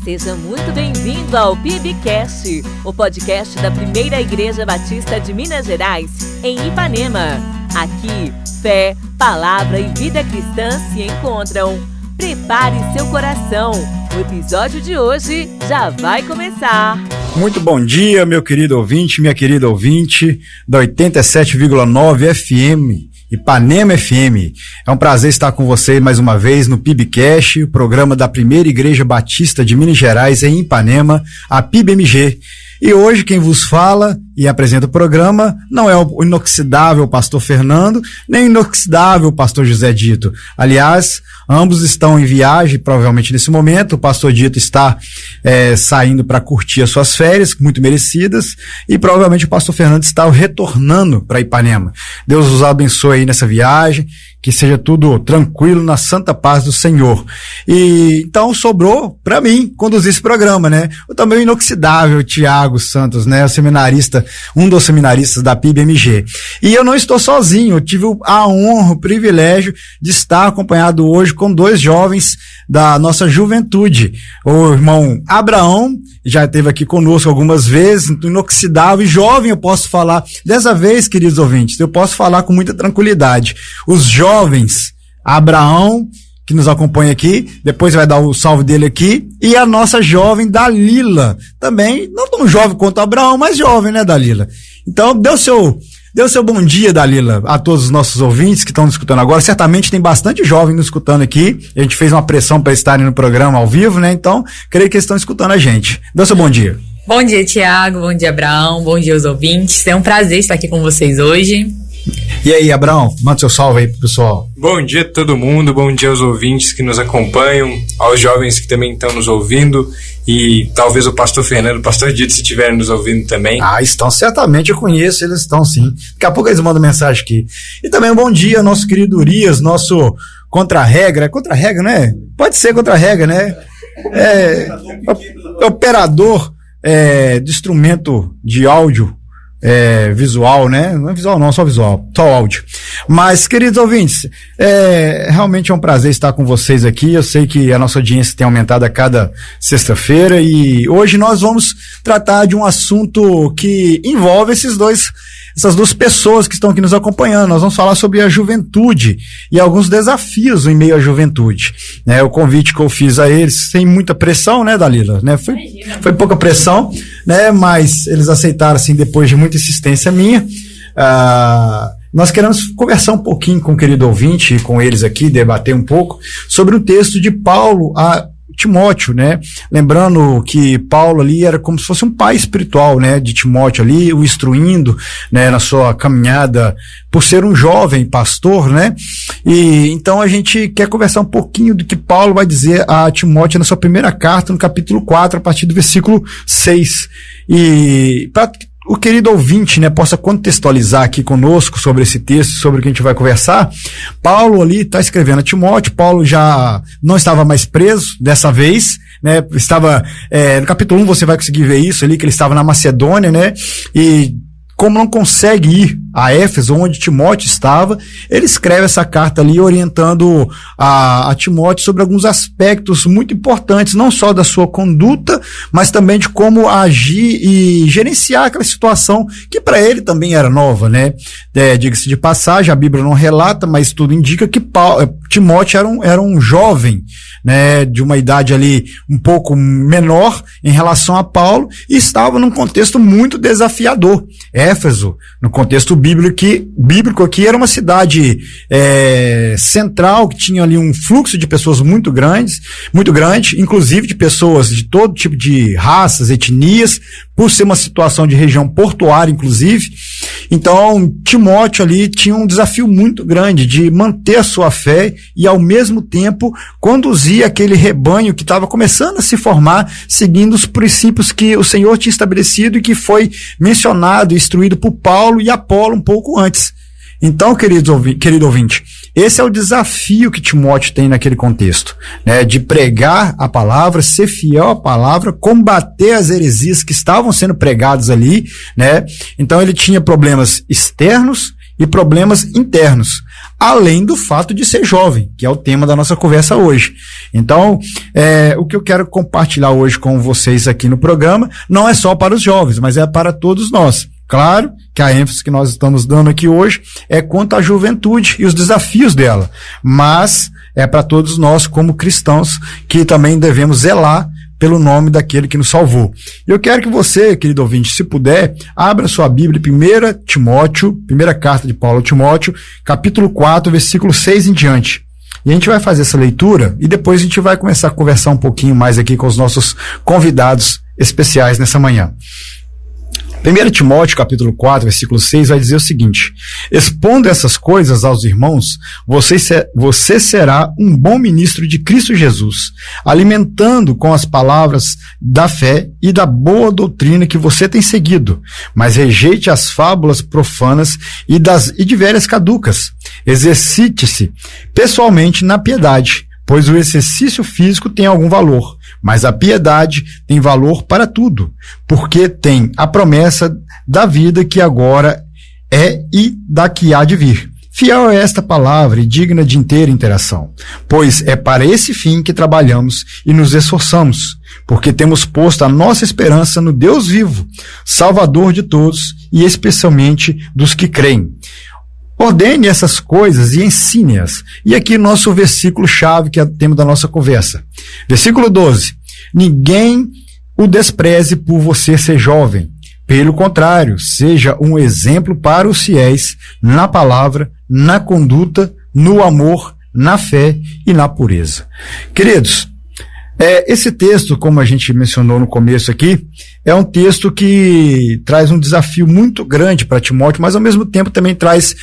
Seja muito bem-vindo ao PIBcast, o podcast da Primeira Igreja Batista de Minas Gerais, em Ipanema. Aqui, fé, palavra e vida cristã se encontram. Prepare seu coração, o episódio de hoje já vai começar. Muito bom dia, meu querido ouvinte, minha querida ouvinte da 87,9 FM, Ipanema FM. É um prazer estar com você mais uma vez no PIBcast, o programa da Primeira Igreja Batista de Minas Gerais em Ipanema, a PIBMG. E hoje quem vos fala e apresenta o programa não é o inoxidável pastor Fernando, nem o inoxidável pastor José Dito. Aliás, ambos estão em viagem, provavelmente nesse momento. O pastor Dito está saindo para curtir as suas férias, muito merecidas, e provavelmente o pastor Fernando está retornando para Ipanema. Deus os abençoe aí nessa viagem, que seja tudo tranquilo, na santa paz do Senhor. E então sobrou para mim conduzir esse programa, né? O também inoxidável Tiago Santos, né? O seminarista, um dos seminaristas da PIBMG. E eu não estou sozinho, eu tive a honra, o privilégio de estar acompanhado hoje com dois jovens da nossa juventude. O irmão Abraão, já esteve aqui conosco algumas vezes, inoxidável e jovem, eu posso falar, dessa vez, queridos ouvintes, eu posso falar com muita tranquilidade. Os jovens, Abraão, que nos acompanha aqui, depois vai dar o salve dele aqui, e a nossa jovem Dalila, também, não tão jovem quanto Abraão, mas jovem, né, Dalila? Então, deu seu bom dia, Dalila, a todos os nossos ouvintes que estão nos escutando agora. Certamente tem bastante jovem nos escutando aqui. A gente fez uma pressão para estarem no programa ao vivo, né? Então, creio que eles estão escutando a gente. Dê seu bom dia. Bom dia, Tiago. Bom dia, Abraão. Bom dia aos ouvintes. É um prazer estar aqui com vocês hoje. E aí, Abraão, manda seu salve aí pro pessoal. Bom dia a todo mundo, bom dia aos ouvintes que nos acompanham, aos jovens que também estão nos ouvindo e talvez o pastor Fernando, o pastor Dito, se estiverem nos ouvindo também. Estão certamente, eu conheço, eles estão sim. Daqui a pouco eles mandam mensagem aqui. E também um bom dia ao nosso querido Urias, nosso contra-regra, né? Pode ser contra-regra, né? Operador de instrumento de áudio. Visual, né? Não é visual não, só visual, só áudio. Mas, queridos ouvintes, realmente é um prazer estar com vocês aqui. Eu sei que a nossa audiência tem aumentado a cada sexta-feira e hoje nós vamos tratar de um assunto que envolve essas duas pessoas que estão aqui nos acompanhando. Nós vamos falar sobre a juventude e alguns desafios em meio à juventude, né? O convite que eu fiz a eles, sem muita pressão, né, Dalila? Né? Foi pouca pressão, né? Mas eles aceitaram, assim, depois de muita insistência minha. Nós queremos conversar um pouquinho com o querido ouvinte, com eles aqui, debater um pouco sobre o texto de Paulo a Timóteo, né? Lembrando que Paulo ali era como se fosse um pai espiritual, né? De Timóteo ali, o instruindo, né? Na sua caminhada, por ser um jovem pastor, né? E então a gente quer conversar um pouquinho do que Paulo vai dizer a Timóteo na sua primeira carta, no capítulo 4, a partir do versículo 6. E para o querido ouvinte, né, possa contextualizar aqui conosco sobre esse texto, sobre o que a gente vai conversar. Paulo ali está escrevendo a Timóteo. Paulo já não estava mais preso dessa vez, né, estava, no capítulo 1 você vai conseguir ver isso ali, que ele estava na Macedônia, né, e como não consegue ir a Éfeso, onde Timóteo estava, ele escreve essa carta ali orientando a Timóteo sobre alguns aspectos muito importantes, não só da sua conduta, mas também de como agir e gerenciar aquela situação que para ele também era nova, né? Diga-se de passagem, a Bíblia não relata, mas tudo indica que Timóteo era um jovem, né? De uma idade ali um pouco menor em relação a Paulo e estava num contexto muito desafiador. Éfeso, no contexto bíblico aqui, era uma cidade central, que tinha ali um fluxo de pessoas muito grande, inclusive de pessoas de todo tipo de raças, etnias, por ser uma situação de região portuária, inclusive. Então, Timóteo ali tinha um desafio muito grande de manter a sua fé e, ao mesmo tempo, conduzir aquele rebanho que estava começando a se formar, seguindo os princípios que o Senhor tinha estabelecido e que foi mencionado e instruído por Paulo e Apolo um pouco antes. Então, querido ouvinte, esse é o desafio que Timóteo tem naquele contexto, né, de pregar a palavra, ser fiel à palavra, combater as heresias que estavam sendo pregadas ali, né? Então ele tinha problemas externos e problemas internos. além do fato de ser jovem, que é o tema da nossa conversa hoje. Então, o que eu quero compartilhar hoje com vocês aqui no programa não é só para os jovens, mas é para todos nós. Claro que a ênfase que nós estamos dando aqui hoje é quanto à juventude e os desafios dela, mas é para todos nós como cristãos que também devemos zelar pelo nome daquele que nos salvou. Eu quero que você, querido ouvinte, se puder, abra sua Bíblia, 1 Timóteo, primeira carta de Paulo a Timóteo, capítulo 4, versículo 6 em diante. E a gente vai fazer essa leitura e depois a gente vai começar a conversar um pouquinho mais aqui com os nossos convidados especiais nessa manhã. 1 Timóteo, capítulo 4, versículo 6, vai dizer o seguinte: expondo essas coisas aos irmãos, você será um bom ministro de Cristo Jesus, alimentando com as palavras da fé e da boa doutrina que você tem seguido, mas rejeite as fábulas profanas e de velhas caducas. Exercite-se pessoalmente na piedade, pois o exercício físico tem algum valor, mas a piedade tem valor para tudo, porque tem a promessa da vida que agora é e da que há de vir. Fiel é esta palavra e digna de inteira interação, pois é para esse fim que trabalhamos e nos esforçamos, porque temos posto a nossa esperança no Deus vivo, Salvador de todos e especialmente dos que creem. Ordene essas coisas e ensine-as. E aqui nosso versículo-chave, que é o tema da nossa conversa. Versículo 12. Ninguém o despreze por você ser jovem. Pelo contrário, seja um exemplo para os fiéis na palavra, na conduta, no amor, na fé e na pureza. Queridos, esse texto, como a gente mencionou no começo aqui, é um texto que traz um desafio muito grande para Timóteo, mas ao mesmo tempo também traz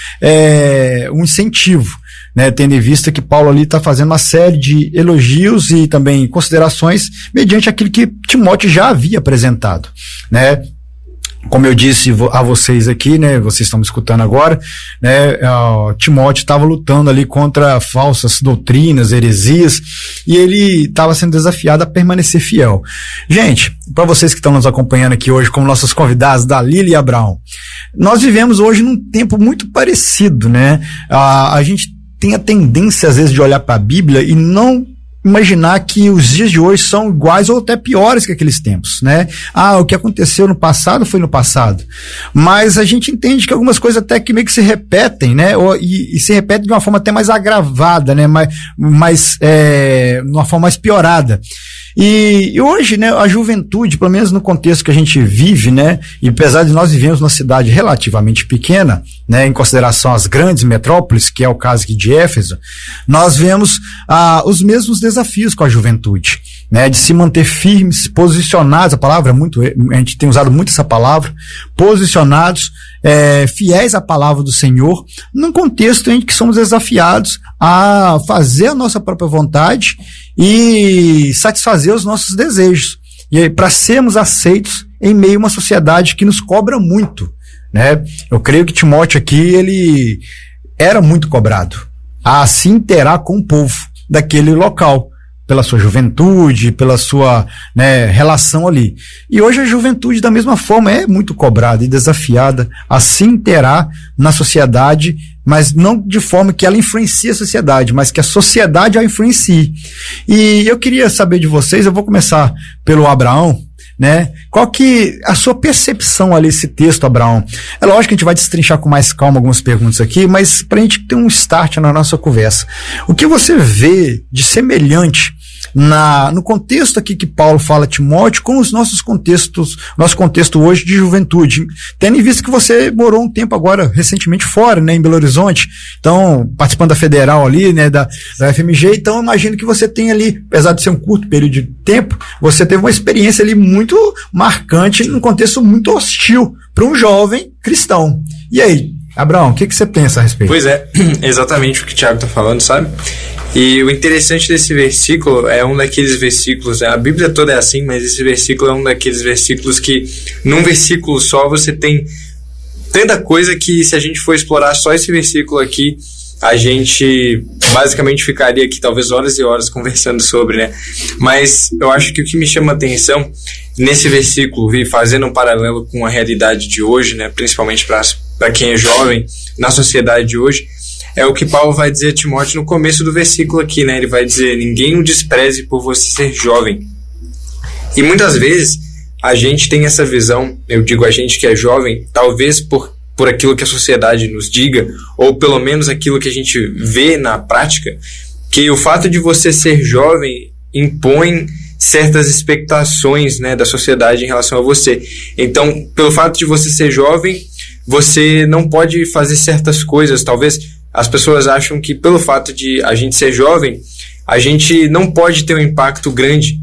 um incentivo, né, tendo em vista que Paulo ali está fazendo uma série de elogios e também considerações mediante aquilo que Timóteo já havia apresentado, né? Como eu disse a vocês aqui, né, vocês estão me escutando agora, né, Timóteo estava lutando ali contra falsas doutrinas, heresias, e ele estava sendo desafiado a permanecer fiel. Gente, para vocês que estão nos acompanhando aqui hoje como nossos convidados, Dalila e Abraão, nós vivemos hoje num tempo muito parecido, né? A gente tem a tendência às vezes de olhar para a Bíblia e não imaginar que os dias de hoje são iguais ou até piores que aqueles tempos, né? O que aconteceu no passado foi no passado. Mas a gente entende que algumas coisas até que meio que se repetem, né? E se repetem de uma forma até mais agravada, né? De uma forma mais piorada. E hoje, né, a juventude, pelo menos no contexto que a gente vive, né, e apesar de nós vivemos numa cidade relativamente pequena, né, em consideração às grandes metrópoles, que é o caso aqui de Éfeso, nós vemos os mesmos desafios com a juventude, né, de se manter firmes, posicionados, a gente tem usado muito essa palavra, posicionados, fiéis à palavra do Senhor, num contexto em que somos desafiados a fazer a nossa própria vontade e satisfazer os nossos desejos, e para sermos aceitos em meio a uma sociedade que nos cobra muito, né? Eu creio que Timóteo aqui, ele era muito cobrado a se interar com o povo daquele local, pela sua juventude, pela sua, né, relação ali. E hoje a juventude, da mesma forma, é muito cobrada e desafiada a se interar na sociedade, mas não de forma que ela influencie a sociedade, mas que a sociedade a influencie. E eu queria saber de vocês, eu vou começar pelo Abraão, né? Qual que a sua percepção ali, esse texto, Abraão? É lógico que a gente vai destrinchar com mais calma algumas perguntas aqui, mas pra gente ter um start na nossa conversa. O que você vê de semelhante no contexto aqui que Paulo fala a Timóteo com os nosso contexto hoje de juventude, tendo em vista que você morou um tempo agora recentemente fora, né, em Belo Horizonte, então participando da Federal ali, né, da FMG, então eu imagino que você tem ali, apesar de ser um curto período de tempo, você teve uma experiência ali muito marcante num contexto muito hostil para um jovem cristão. E aí, Abraão, o que você pensa a respeito? Pois é, exatamente o que o Thiago está falando, sabe? E o interessante desse versículo é um daqueles versículos, a Bíblia toda é assim, mas esse versículo é um daqueles versículos que num versículo só você tem tanta coisa que se a gente for explorar só esse versículo aqui, a gente basicamente ficaria aqui talvez horas e horas conversando sobre, né? Mas eu acho que o que me chama a atenção nesse versículo, fazendo um paralelo com a realidade de hoje, né, principalmente para quem é jovem, na sociedade de hoje, é o que Paulo vai dizer a Timóteo no começo do versículo aqui, né? Ele vai dizer: ninguém o despreze por você ser jovem. E muitas vezes a gente tem essa visão, eu digo a gente que é jovem, talvez por aquilo que a sociedade nos diga, ou pelo menos aquilo que a gente vê na prática, que o fato de você ser jovem impõe certas expectações, né, da sociedade em relação a você. Então, pelo fato de você ser jovem, você não pode fazer certas coisas. Talvez as pessoas acham que pelo fato de a gente ser jovem, a gente não pode ter um impacto grande,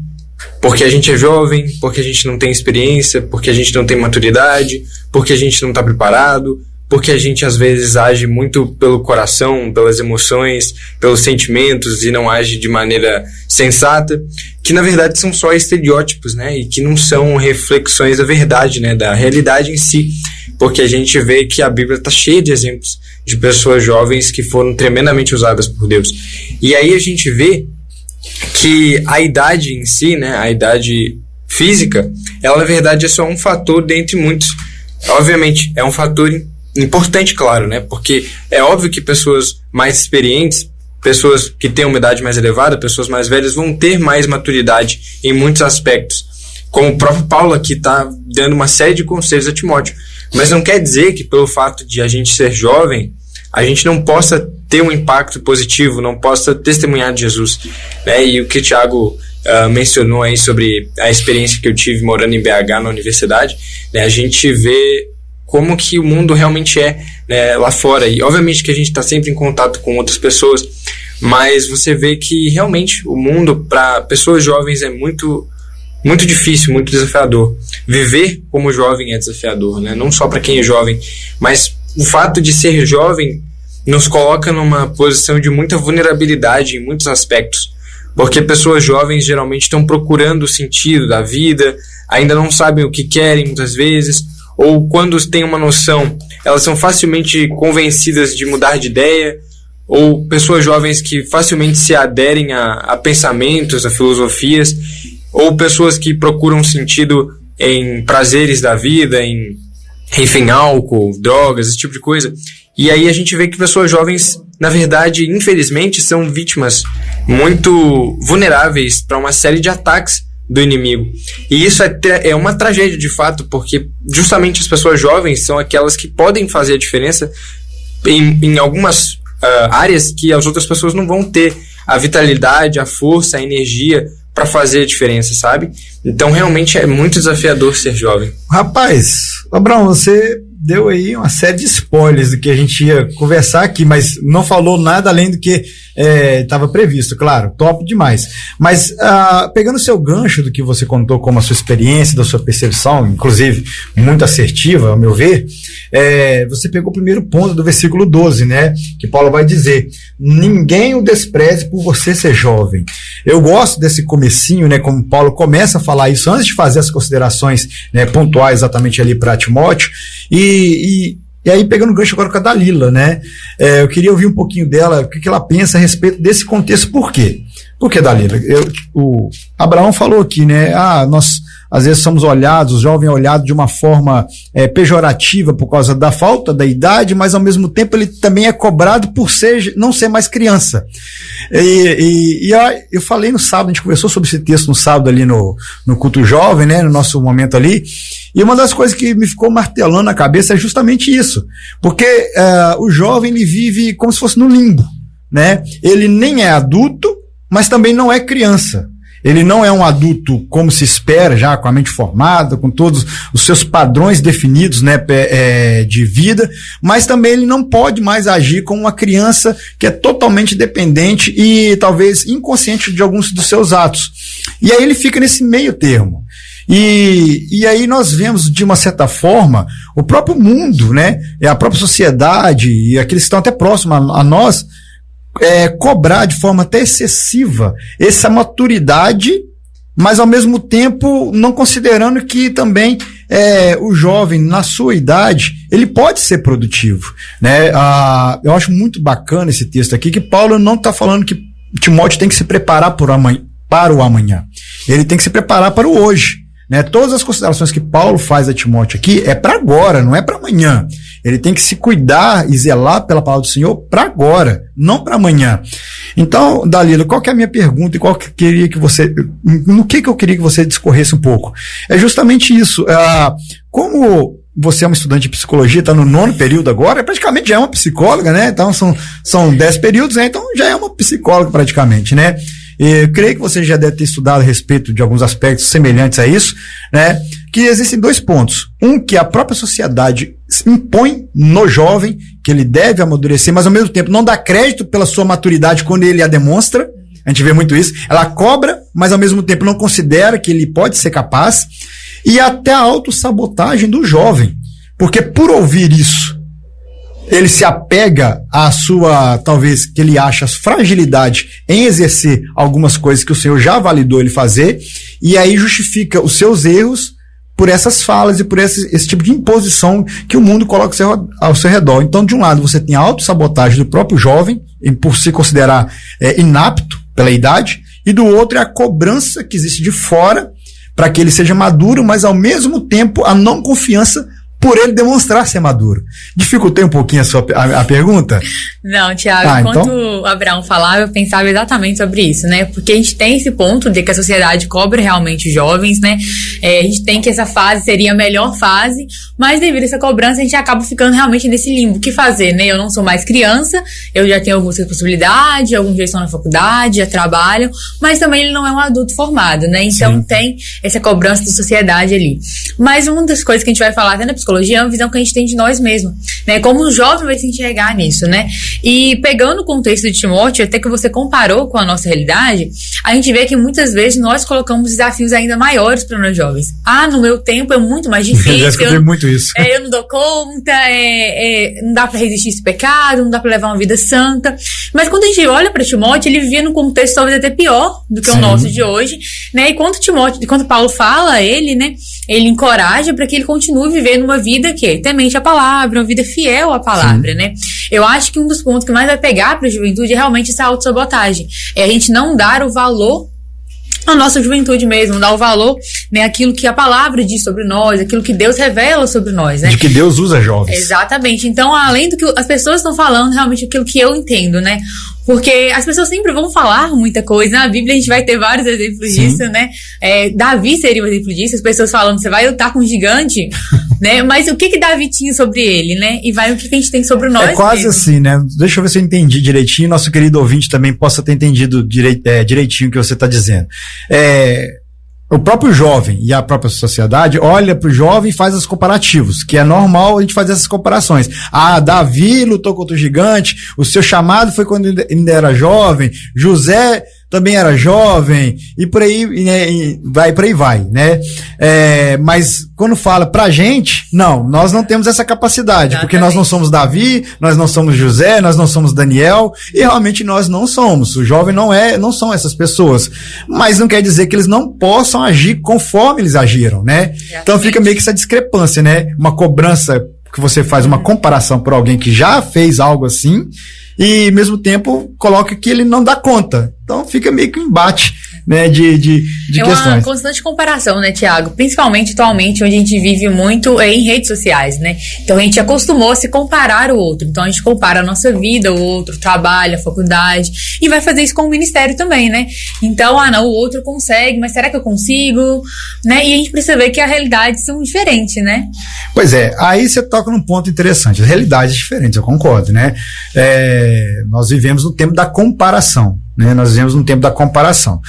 porque a gente é jovem, porque a gente não tem experiência, porque a gente não tem maturidade, porque a gente não está preparado, porque a gente às vezes age muito pelo coração, pelas emoções, pelos sentimentos e não age de maneira sensata, que na verdade são só estereótipos, né? E que não são reflexões da verdade, né? Da realidade em si, porque a gente vê que a Bíblia está cheia de exemplos de pessoas jovens que foram tremendamente usadas por Deus. E aí a gente vê que a idade em si, né, a idade física, ela na verdade é só um fator dentre muitos. Obviamente, é um fator importante, claro, né, porque é óbvio que pessoas mais experientes, pessoas que têm uma idade mais elevada, pessoas mais velhas vão ter mais maturidade em muitos aspectos, como o próprio Paulo aqui está dando uma série de conselhos a Timóteo. Mas não quer dizer que pelo fato de a gente ser jovem, a gente não possa ter um impacto positivo, não possa testemunhar de Jesus, né? E o que o Thiago mencionou aí sobre a experiência que eu tive morando em BH na universidade, né? A gente vê como que o mundo realmente é, né, lá fora. E obviamente que a gente está sempre em contato com outras pessoas, mas você vê que realmente o mundo para pessoas jovens é muito difícil, muito desafiador. Viver como jovem é desafiador, né? Não só para quem é jovem, mas o fato de ser jovem nos coloca numa posição de muita vulnerabilidade em muitos aspectos, porque pessoas jovens geralmente estão procurando o sentido da vida, ainda não sabem o que querem muitas vezes, ou quando têm uma noção, elas são facilmente convencidas de mudar de ideia, ou pessoas jovens que facilmente se aderem a pensamentos, a filosofias, ou pessoas que procuram sentido em prazeres da vida, enfim, álcool, drogas, esse tipo de coisa. E aí a gente vê que pessoas jovens, na verdade, infelizmente, são vítimas muito vulneráveis para uma série de ataques do inimigo. E isso é uma tragédia de fato, porque justamente as pessoas jovens são aquelas que podem fazer a diferença em algumas áreas que as outras pessoas não vão ter a vitalidade, a força, a energia para fazer a diferença, sabe? Então realmente é muito desafiador ser jovem. Rapaz, Abraão, você deu aí uma série de spoilers do que a gente ia conversar aqui, mas não falou nada além do que estava previsto, claro, top demais. Mas pegando o seu gancho do que você contou como a sua experiência, da sua percepção, inclusive muito assertiva, ao meu ver, você pegou o primeiro ponto do versículo 12, né? Que Paulo vai dizer: ninguém o despreze por você ser jovem. Eu gosto desse comecinho, né? Como Paulo começa a falar isso antes de fazer as considerações, né, pontuais exatamente ali para Timóteo. E aí, pegando o gancho agora com a Dalila, né? Eu queria ouvir um pouquinho dela, o que ela pensa a respeito desse contexto. Por quê? Por que, Dalila? O Abraão falou aqui, né? Nós às vezes somos olhados, o jovem é olhado de uma forma pejorativa por causa da falta da idade, mas ao mesmo tempo ele também é cobrado por não ser mais criança. E eu falei no sábado, a gente conversou sobre esse texto no sábado ali no culto jovem, né, no nosso momento ali, e uma das coisas que me ficou martelando na cabeça é justamente isso, porque o jovem ele vive como se fosse no limbo, né? Ele nem é adulto, mas também não é criança. Ele não é um adulto como se espera, já com a mente formada, com todos os seus padrões definidos, né, de vida, mas também ele não pode mais agir como uma criança que é totalmente dependente e talvez inconsciente de alguns dos seus atos. E aí ele fica nesse meio termo. E aí nós vemos, de uma certa forma, o próprio mundo, né, a própria sociedade e aqueles que estão até próximos a nós, cobrar de forma até excessiva essa maturidade, mas ao mesmo tempo não considerando que também o jovem, na sua idade, ele pode ser produtivo, né? Eu acho muito bacana esse texto aqui, que Paulo não está falando que Timóteo tem que se preparar para o amanhã, ele tem que se preparar para o hoje, né? Todas as considerações que Paulo faz a Timóteo aqui é para agora, não é para amanhã. Ele tem que se cuidar e zelar pela palavra do Senhor para agora, não para amanhã. Então, Dalila, qual que é a minha pergunta e no que eu queria que você discorresse um pouco? É justamente isso. Como você é uma estudante de psicologia, está no 9º período agora, praticamente já é uma psicóloga, né? Então são 10 períodos, né? Então já é uma psicóloga praticamente, né? Eu creio que você já deve ter estudado a respeito de alguns aspectos semelhantes a isso, né? Que existem 2 pontos. Um, que a própria sociedade impõe no jovem, que ele deve amadurecer, mas ao mesmo tempo não dá crédito pela sua maturidade quando ele a demonstra. A gente vê muito isso. Ela cobra, mas ao mesmo tempo não considera que ele pode ser capaz. E até a autossabotagem do jovem. Porque por ouvir isso, ele se apega à sua, talvez, que ele acha fragilidade em exercer algumas coisas que o Senhor já validou ele fazer, e aí justifica os seus erros por essas falas e por esse tipo de imposição que o mundo coloca ao seu redor. Então, de um lado, você tem a autossabotagem do próprio jovem, por se considerar inapto pela idade, e do outro é a cobrança que existe de fora para que ele seja maduro, mas ao mesmo tempo a não confiança por ele demonstrar ser maduro. Dificultei um pouquinho a pergunta? Não, Tiago, enquanto o Abraão falava, eu pensava exatamente sobre isso, né? Porque a gente tem esse ponto de que a sociedade cobra realmente os jovens, né? A gente tem que essa fase seria a melhor fase, mas devido a essa cobrança a gente acaba ficando realmente nesse limbo. O que fazer, né? Eu não sou mais criança, eu já tenho algumas responsabilidades, alguns já estão na faculdade, já trabalham, mas também ele não é um adulto formado, né? Então Sim. Tem essa cobrança da sociedade ali. Mas uma das coisas que a gente vai falar até na psicologia é uma visão que a gente tem de nós mesmos, né? Como o jovem vai se enxergar nisso, né? E pegando o contexto de Timóteo, até que você comparou com a nossa realidade, a gente vê que muitas vezes nós colocamos desafios ainda maiores para nós jovens. No meu tempo é muito mais difícil. Eu já escutei muito isso. Eu não dou conta, não dá para resistir esse pecado, não dá para levar uma vida santa. Mas quando a gente olha para Timóteo, ele vivia num contexto talvez até pior do que Sim. o nosso de hoje, né? E quando Paulo fala a ele, né? Ele encoraja para que ele continue vivendo uma vida que temente a palavra, uma vida fiel à palavra, Sim. né? Eu acho que um dos pontos que mais vai pegar para a juventude é realmente essa autossabotagem. É a gente não dar o valor à nossa juventude mesmo, dar o valor, né, aquilo que a palavra diz sobre nós, aquilo que Deus revela sobre nós, né? De que Deus usa jovens. Exatamente. Então, além do que as pessoas estão falando, realmente aquilo que eu entendo, né? Porque as pessoas sempre vão falar muita coisa. Na Bíblia a gente vai ter vários exemplos Sim. disso, né? Davi seria um exemplo disso. As pessoas falando, você vai lutar com um gigante, né? Mas o que Davi tinha sobre ele, né? E vai o que a gente tem sobre nós. É quase mesmo. Assim, né? Deixa eu ver se eu entendi direitinho. Nosso querido ouvinte também possa ter entendido direitinho o que você está dizendo. O próprio jovem e a própria sociedade olha para o jovem e faz os comparativos, que é normal a gente fazer essas comparações. Davi lutou contra o gigante, o seu chamado foi quando ele ainda era jovem, José também era jovem, e por aí vai, né? Mas quando fala pra gente, nós não temos essa capacidade, porque nós não somos Davi, nós não somos José, nós não somos Daniel, e realmente nós não somos. O jovem não são essas pessoas. Mas não quer dizer que eles não possam agir conforme eles agiram, né? Então fica meio que essa discrepância, né? Uma cobrança que você faz uma comparação por alguém que já fez algo assim, e ao mesmo tempo coloca que ele não dá conta. Então fica meio que um embate, né, de questões. É uma constante comparação, né, Tiago? Principalmente atualmente, onde a gente vive muito em redes sociais, né? Então a gente acostumou a se comparar o outro. Então a gente compara a nossa vida, o outro, o trabalho, a faculdade, e vai fazer isso com o ministério também, né? Então, o outro consegue, mas será que eu consigo? Né? E a gente precisa ver que a realidade são diferentes, né? Pois é, aí você toca num ponto interessante. As realidades diferentes, eu concordo, né? Nós vivemos no tempo da comparação. Né, nós vivemos num tempo da comparação.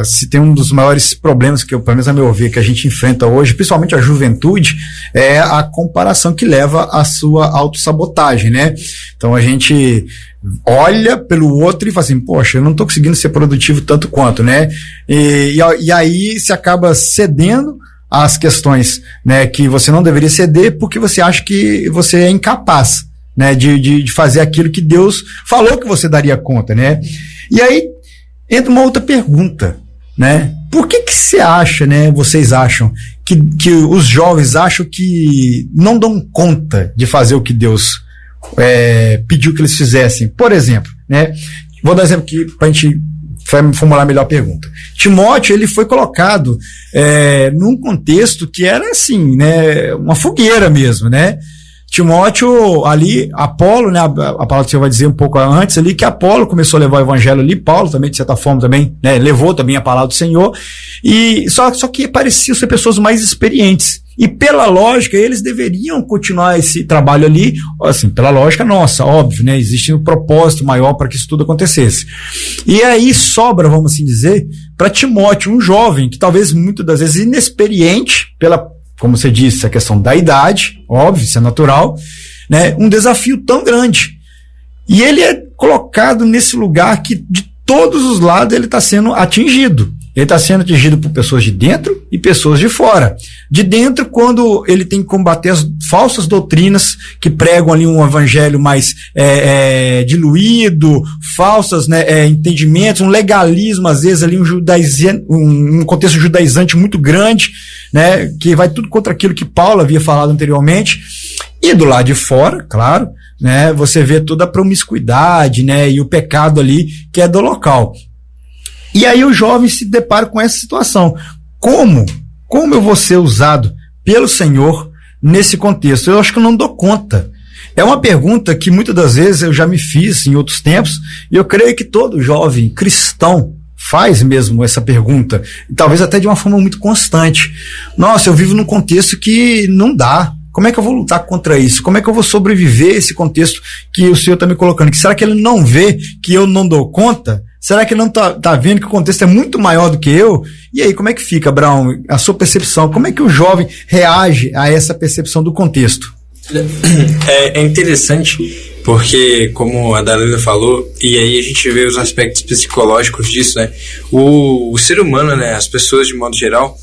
Se tem um dos maiores problemas que, pelo menos a meu ver, que a gente enfrenta hoje, principalmente a juventude, é a comparação que leva à sua autossabotagem, né? Então a gente olha pelo outro e fala assim, poxa, eu não estou conseguindo ser produtivo tanto quanto, né? E aí se acaba cedendo às questões, né, que você não deveria ceder porque você acha que você é incapaz, né, de fazer aquilo que Deus falou que você daria conta, né? E aí entra uma outra pergunta, né? Por que você acha, né, vocês acham que os jovens acham que não dão conta de fazer o que Deus pediu que eles fizessem? Por exemplo, né? Vou dar um exemplo aqui pra gente vai formular melhor a pergunta. Timóteo, ele foi colocado num contexto que era assim, né, uma fogueira mesmo, né? Timóteo, ali, Apolo, né, a palavra do Senhor vai dizer um pouco antes ali, que Apolo começou a levar o evangelho ali, Paulo também, de certa forma, também, né, levou também a palavra do Senhor, e só que pareciam ser pessoas mais experientes, e pela lógica, eles deveriam continuar esse trabalho ali, assim, pela lógica nossa, óbvio, né, existe um propósito maior para que isso tudo acontecesse. E aí sobra, vamos assim dizer, para Timóteo, um jovem, que talvez muitas das vezes inexperiente, como você disse, a questão da idade, óbvio, isso é natural, né? Um desafio tão grande. E ele é colocado nesse lugar que, de todos os lados, ele está sendo atingido. Ele está sendo atingido por pessoas de dentro e pessoas de fora. De dentro, quando ele tem que combater as falsas doutrinas que pregam ali um evangelho mais diluído, falsas, né, entendimentos, um legalismo, às vezes ali um contexto judaizante muito grande, né, que vai tudo contra aquilo que Paulo havia falado anteriormente. E do lado de fora, claro, né, você vê toda a promiscuidade, né, e o pecado ali que é do local. E aí o jovem se depara com essa situação. Como eu vou ser usado pelo Senhor nesse contexto? Eu acho que eu não dou conta. É uma pergunta que muitas das vezes eu já me fiz em outros tempos, e eu creio que todo jovem cristão faz mesmo essa pergunta, e talvez até de uma forma muito constante. Nossa, eu vivo num contexto que não dá. Como é que eu vou lutar contra isso? Como é que eu vou sobreviver a esse contexto que o Senhor está me colocando? Será que ele não vê que eu não dou conta? Será que ele não tá vendo que o contexto é muito maior do que eu? E aí, como é que fica, Abraão, a sua percepção? Como é que o jovem reage a essa percepção do contexto? É interessante, porque, como a Dalila falou, e aí a gente vê os aspectos psicológicos disso, né? O ser humano, né? As pessoas, de modo geral,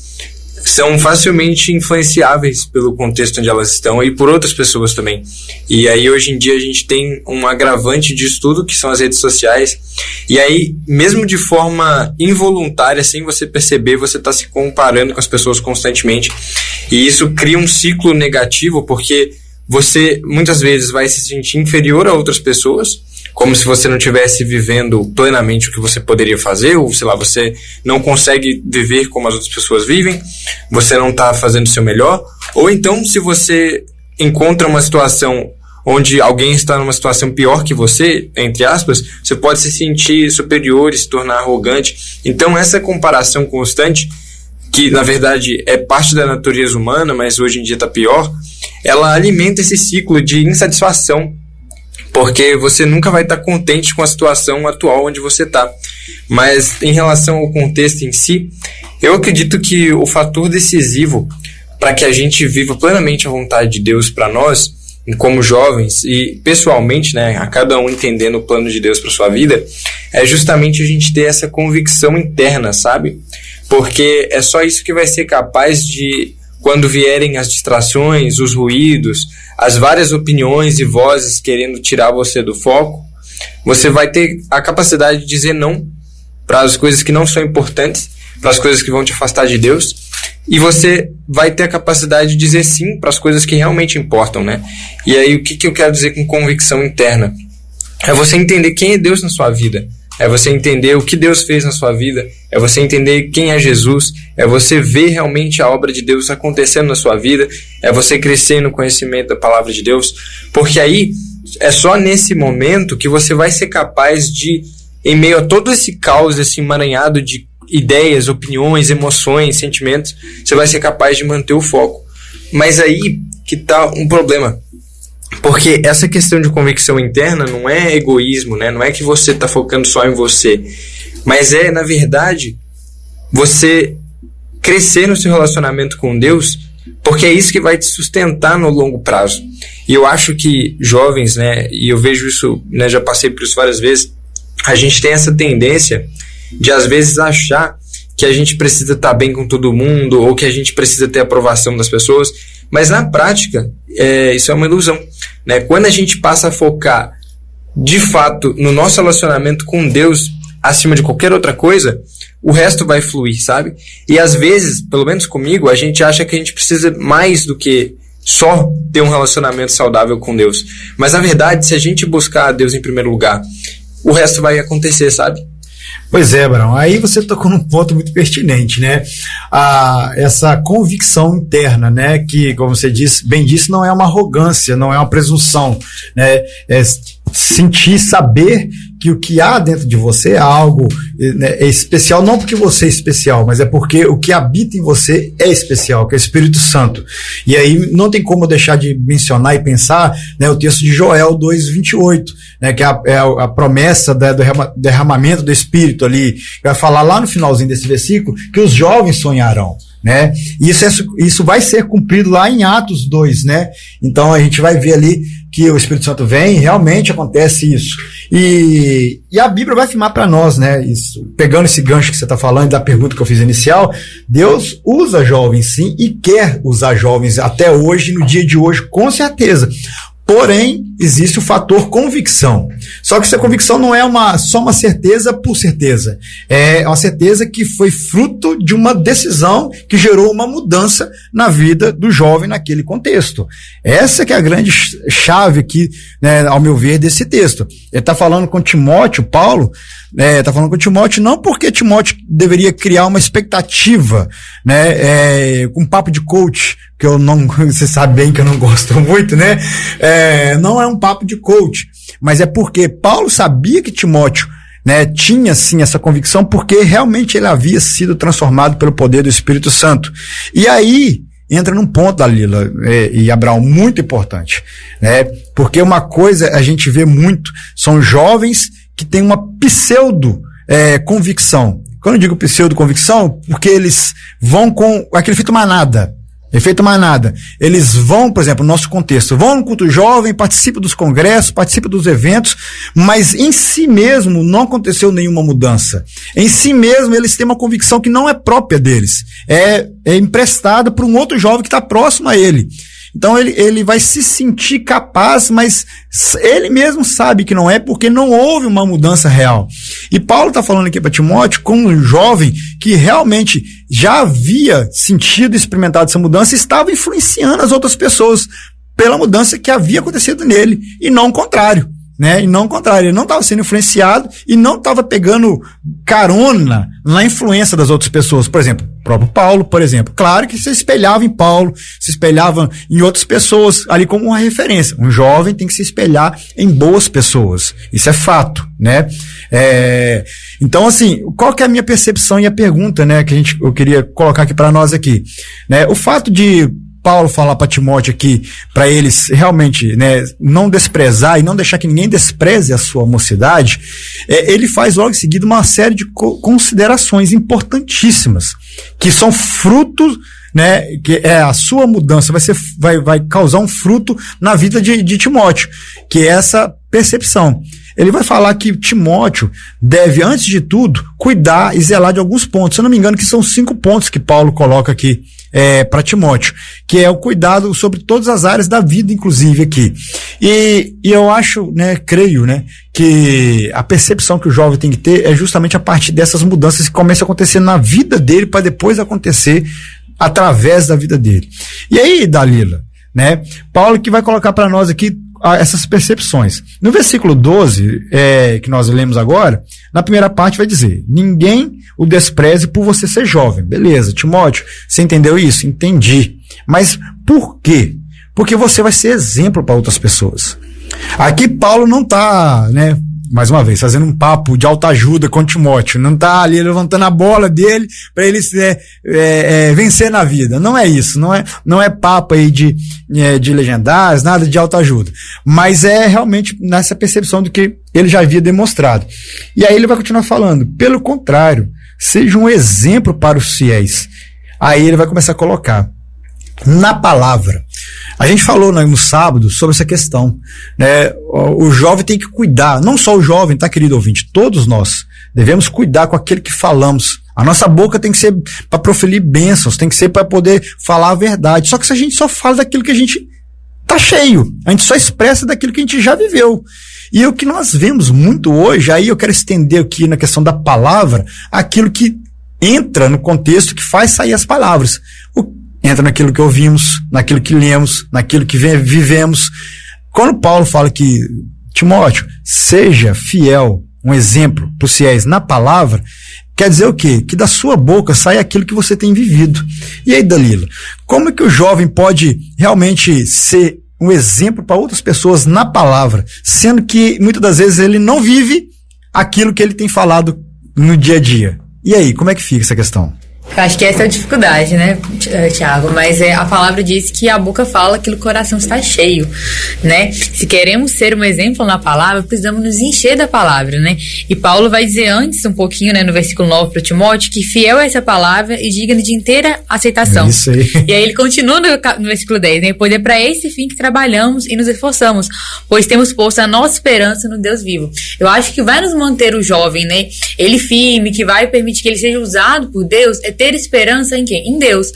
são facilmente influenciáveis pelo contexto onde elas estão e por outras pessoas também. E aí hoje em dia a gente tem um agravante disso tudo, que são as redes sociais. E aí, mesmo de forma involuntária, sem você perceber, você está se comparando com as pessoas constantemente. E isso cria um ciclo negativo, porque você muitas vezes vai se sentir inferior a outras pessoas, como se você não estivesse vivendo plenamente o que você poderia fazer, ou sei lá, você não consegue viver como as outras pessoas vivem, você não está fazendo o seu melhor, ou então se você encontra uma situação onde alguém está numa situação pior que você, entre aspas, você pode se sentir superior e se tornar arrogante. Então essa comparação constante, que na verdade é parte da natureza humana, mas hoje em dia está pior, ela alimenta esse ciclo de insatisfação, porque você nunca vai estar contente com a situação atual onde você está. Mas em relação ao contexto em si, eu acredito que o fator decisivo para que a gente viva plenamente a vontade de Deus para nós, como jovens, e pessoalmente, né, a cada um entendendo o plano de Deus para sua vida, é justamente a gente ter essa convicção interna, sabe? Porque é só isso que vai ser capaz de, quando vierem as distrações, os ruídos, as várias opiniões e vozes querendo tirar você do foco, você vai ter a capacidade de dizer não para as coisas que não são importantes, para as coisas que vão te afastar de Deus, e você vai ter a capacidade de dizer sim para as coisas que realmente importam, né? E aí, o que eu quero dizer com convicção interna? É você entender quem é Deus na sua vida, é você entender o que Deus fez na sua vida, é você entender quem é Jesus, é você ver realmente a obra de Deus acontecendo na sua vida, é você crescer no conhecimento da palavra de Deus, porque aí é só nesse momento que você vai ser capaz de, em meio a todo esse caos, esse emaranhado de ideias, opiniões, emoções, sentimentos, você vai ser capaz de manter o foco. Mas aí que tá um problema. Porque essa questão de convicção interna não é egoísmo, né? Não é que você está focando só em você, mas é, na verdade, você crescer no seu relacionamento com Deus, porque é isso que vai te sustentar no longo prazo. E eu acho que jovens, né, e eu vejo isso, né, já passei por isso várias vezes, a gente tem essa tendência de às vezes achar que a gente precisa estar bem com todo mundo, ou que a gente precisa ter a aprovação das pessoas, mas na prática, isso é uma ilusão, né? Quando a gente passa a focar de fato no nosso relacionamento com Deus acima de qualquer outra coisa, o resto vai fluir, sabe? E às vezes, pelo menos comigo, a gente acha que a gente precisa mais do que só ter um relacionamento saudável com Deus. Mas na verdade, se a gente buscar a Deus em primeiro lugar, o resto vai acontecer, sabe? Pois é, Abraão, aí você tocou num ponto muito pertinente, né? Essa convicção interna, né? Que, como você bem disse, não é uma arrogância, não é uma presunção, né? É sentir, saber que o que há dentro de você é algo, né, é especial, não porque você é especial, mas é porque o que habita em você é especial, que é o Espírito Santo. E aí não tem como deixar de mencionar e pensar, né, o texto de Joel 2:28, né, que é a promessa do derramamento do Espírito ali, que vai falar lá no finalzinho desse versículo, que os jovens sonharão. Né? E isso vai ser cumprido lá em Atos 2, né? Então a gente vai ver ali que o Espírito Santo vem e realmente acontece isso. E a Bíblia vai afirmar para nós, né? Isso, pegando esse gancho que você está falando, da pergunta que eu fiz inicial, Deus usa jovens sim e quer usar jovens até hoje, no dia de hoje, com certeza. Porém, existe o fator convicção. Só que essa convicção não é só uma certeza por certeza. É uma certeza que foi fruto de uma decisão que gerou uma mudança na vida do jovem naquele contexto. Essa que é a grande chave aqui, né, ao meu ver, desse texto. Ele está falando com Timóteo, Paulo, está falando com Timóteo não porque Timóteo deveria criar uma expectativa, né, com um papo de coach, que eu não, você sabe bem que eu não gosto muito, né? Não é um papo de coach, mas é porque Paulo sabia que Timóteo, né, tinha sim essa convicção, porque realmente ele havia sido transformado pelo poder do Espírito Santo. E aí entra num ponto, Dalila e Abraão, muito importante, né? Porque uma coisa a gente vê muito, são jovens que têm uma pseudo convicção. Quando eu digo pseudo convicção, porque eles vão com aquele efeito manada. Eles vão, por exemplo, no nosso contexto, vão no culto jovem, participam dos congressos, participam dos eventos, mas em si mesmo não aconteceu nenhuma mudança. Em si mesmo eles têm uma convicção que não é própria deles. É emprestada por um outro jovem que está próximo a ele. Então ele vai se sentir capaz, mas ele mesmo sabe que não é, porque não houve uma mudança real. E Paulo está falando aqui para Timóteo como um jovem que realmente já havia sentido e experimentado essa mudança e estava influenciando as outras pessoas pela mudança que havia acontecido nele, e não o contrário. Né? E não o contrário, ele não estava sendo influenciado e não estava pegando carona na influência das outras pessoas. Por exemplo, o próprio Paulo, por exemplo. Claro que se espelhava em Paulo, se espelhava em outras pessoas, ali como uma referência. Um jovem tem que se espelhar em boas pessoas. Isso é fato, né? Então, assim, qual que é a minha percepção e a pergunta, né, que eu queria colocar aqui para nós aqui, né? O fato de Paulo falar para Timóteo aqui, para eles realmente, né, não desprezar e não deixar que ninguém despreze a sua mocidade, ele faz logo em seguida uma série de considerações importantíssimas, que são frutos, né, que é a sua mudança, vai causar um fruto na vida de Timóteo, que é essa percepção. Ele vai falar que Timóteo deve, antes de tudo, cuidar e zelar de alguns pontos. Se eu não me engano, que são 5 pontos que Paulo coloca aqui para Timóteo, que é o cuidado sobre todas as áreas da vida, inclusive aqui. E eu acho, né, creio, né, que a percepção que o jovem tem que ter é justamente a partir dessas mudanças que começam a acontecer na vida dele, para depois acontecer através da vida dele. E aí, Dalila, né, Paulo que vai colocar para nós aqui essas percepções. No versículo 12, que nós lemos agora, na primeira parte vai dizer: ninguém o despreze por você ser jovem. Beleza, Timóteo, você entendeu isso? Entendi. Mas por quê? Porque você vai ser exemplo para outras pessoas. Aqui Paulo não está, né, mais uma vez, fazendo um papo de autoajuda com Timóteo, não está ali levantando a bola dele para ele vencer na vida. Não é isso, não é papo aí de legendários, nada de autoajuda, mas é realmente nessa percepção do que ele já havia demonstrado. E aí ele vai continuar falando: pelo contrário, seja um exemplo para os fiéis. Aí ele vai começar a colocar na palavra. A gente falou no sábado sobre essa questão, né? O jovem tem que cuidar, não só o jovem, tá, querido ouvinte? Todos nós devemos cuidar com aquilo que falamos. A nossa boca tem que ser para proferir bênçãos, tem que ser para poder falar a verdade. Só que se a gente só fala daquilo que a gente tá cheio, a gente só expressa daquilo que a gente já viveu. E o que nós vemos muito hoje, aí eu quero estender aqui na questão da palavra, aquilo que entra no contexto que faz sair as palavras. Entra naquilo que ouvimos, naquilo que lemos, naquilo que vivemos. Quando Paulo fala que, Timóteo, seja fiel, um exemplo para os fiéis na palavra, quer dizer o quê? Que da sua boca sai aquilo que você tem vivido. E aí, Dalila, como é que o jovem pode realmente ser um exemplo para outras pessoas na palavra, sendo que muitas das vezes ele não vive aquilo que ele tem falado no dia a dia? E aí, como é que fica essa questão? Eu acho que essa é a dificuldade, né, Tiago? Mas a palavra diz que a boca fala que o coração está cheio, né? Se queremos ser um exemplo na palavra, precisamos nos encher da palavra, né? E Paulo vai dizer antes um pouquinho, né, no versículo 9 para Timóteo, que fiel é essa palavra e digna de inteira aceitação. Isso aí. E aí ele continua no versículo 10, né? Pois é para esse fim que trabalhamos e nos esforçamos, pois temos posto a nossa esperança no Deus vivo. Eu acho que vai nos manter o jovem, né? Ele firme, que vai permitir que ele seja usado por Deus, é ter esperança em quem? Em Deus.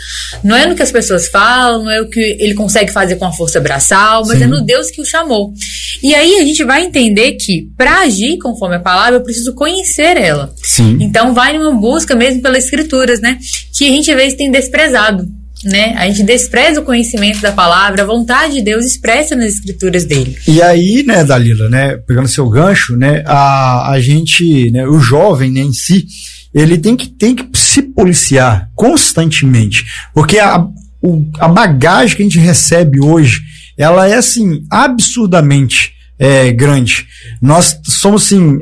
Não é no que as pessoas falam, não é o que ele consegue fazer com a força braçal, mas Sim. É no Deus que o chamou. E aí a gente vai entender que para agir conforme a palavra, eu preciso conhecer ela. Sim. Então vai numa busca mesmo pelas escrituras, né? Que a gente às vezes tem desprezado, né? A gente despreza o conhecimento da palavra, a vontade de Deus expressa nas escrituras dele. E aí, né, Dalila, né, pegando seu gancho, né, a gente, né, o jovem, né, em si, ele tem que se policiar constantemente, porque a bagagem que a gente recebe hoje, ela é, assim, absurdamente grande. Nós somos, assim,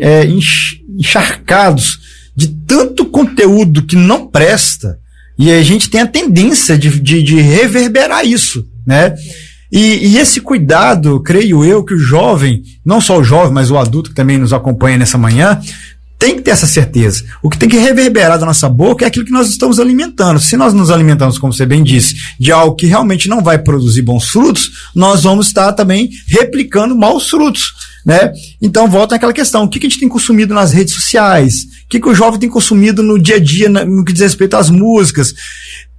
encharcados de tanto conteúdo que não presta, e a gente tem a tendência de reverberar isso, né? E esse cuidado, creio eu, que o jovem, não só o jovem, mas o adulto que também nos acompanha nessa manhã, tem que ter essa certeza. O que tem que reverberar da nossa boca é aquilo que nós estamos alimentando. Se nós nos alimentamos, como você bem disse, de algo que realmente não vai produzir bons frutos, nós vamos estar também replicando maus frutos, né? Então, volta àquela questão. O que a gente tem consumido nas redes sociais? O que o jovem tem consumido no dia a dia, no que diz respeito às músicas?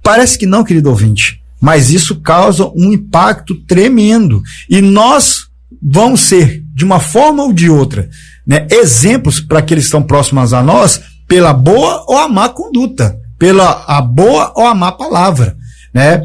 Parece que não, querido ouvinte, mas isso causa um impacto tremendo. E nós vamos ser, de uma forma ou de outra, né, exemplos para aqueles que estão próximos a nós, pela boa ou a má conduta, pela a boa ou a má palavra, né?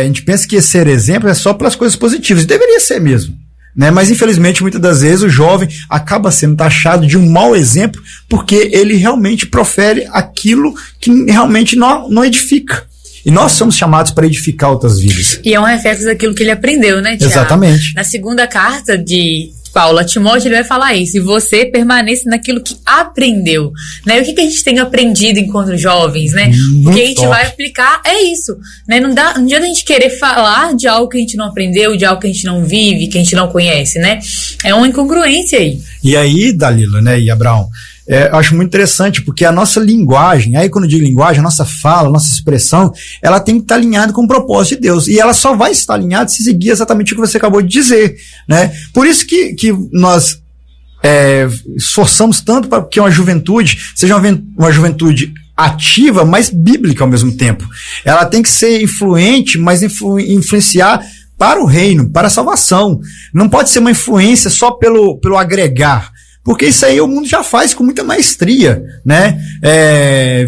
A gente pensa que ser exemplo é só pelas coisas positivas, e deveria ser mesmo, né? Mas infelizmente muitas das vezes o jovem acaba sendo taxado de um mau exemplo porque ele realmente profere aquilo que realmente não edifica. E nós somos chamados para edificar outras vidas. E é um reflexo daquilo que ele aprendeu, né, Tiago? Exatamente. Na segunda carta de Paulo a Timóteo, ele vai falar isso. E você permanece naquilo que aprendeu, né? O que a gente tem aprendido enquanto jovens, né? O que a gente vai aplicar é isso, né? Não adianta a gente querer falar de algo que a gente não aprendeu, de algo que a gente não vive, que a gente não conhece, né? É uma incongruência aí. E aí, Dalila, né, e Abraão, eu acho muito interessante, porque a nossa linguagem, aí quando eu digo linguagem, a nossa fala, a nossa expressão, ela tem que estar alinhada com o propósito de Deus, e ela só vai estar alinhada se seguir exatamente o que você acabou de dizer, né? Por isso que nós esforçamos tanto para que uma juventude seja uma juventude ativa, mas bíblica ao mesmo tempo. Ela tem que ser influente, mas influenciar para o reino, para a salvação. Não pode ser uma influência só pelo agregar, porque isso aí o mundo já faz com muita maestria, né?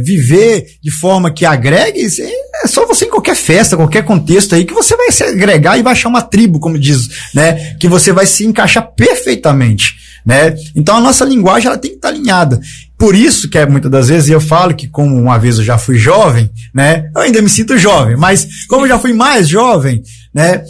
Viver de forma que agregue, é só você em qualquer festa, qualquer contexto aí, que você vai se agregar e vai achar uma tribo, como diz, né? Que você vai se encaixar perfeitamente, né? Então a nossa linguagem, ela tem que estar alinhada. Por isso que muitas das vezes eu falo que, como uma vez eu já fui jovem, né? Eu ainda me sinto jovem, mas como eu já fui mais jovem, né?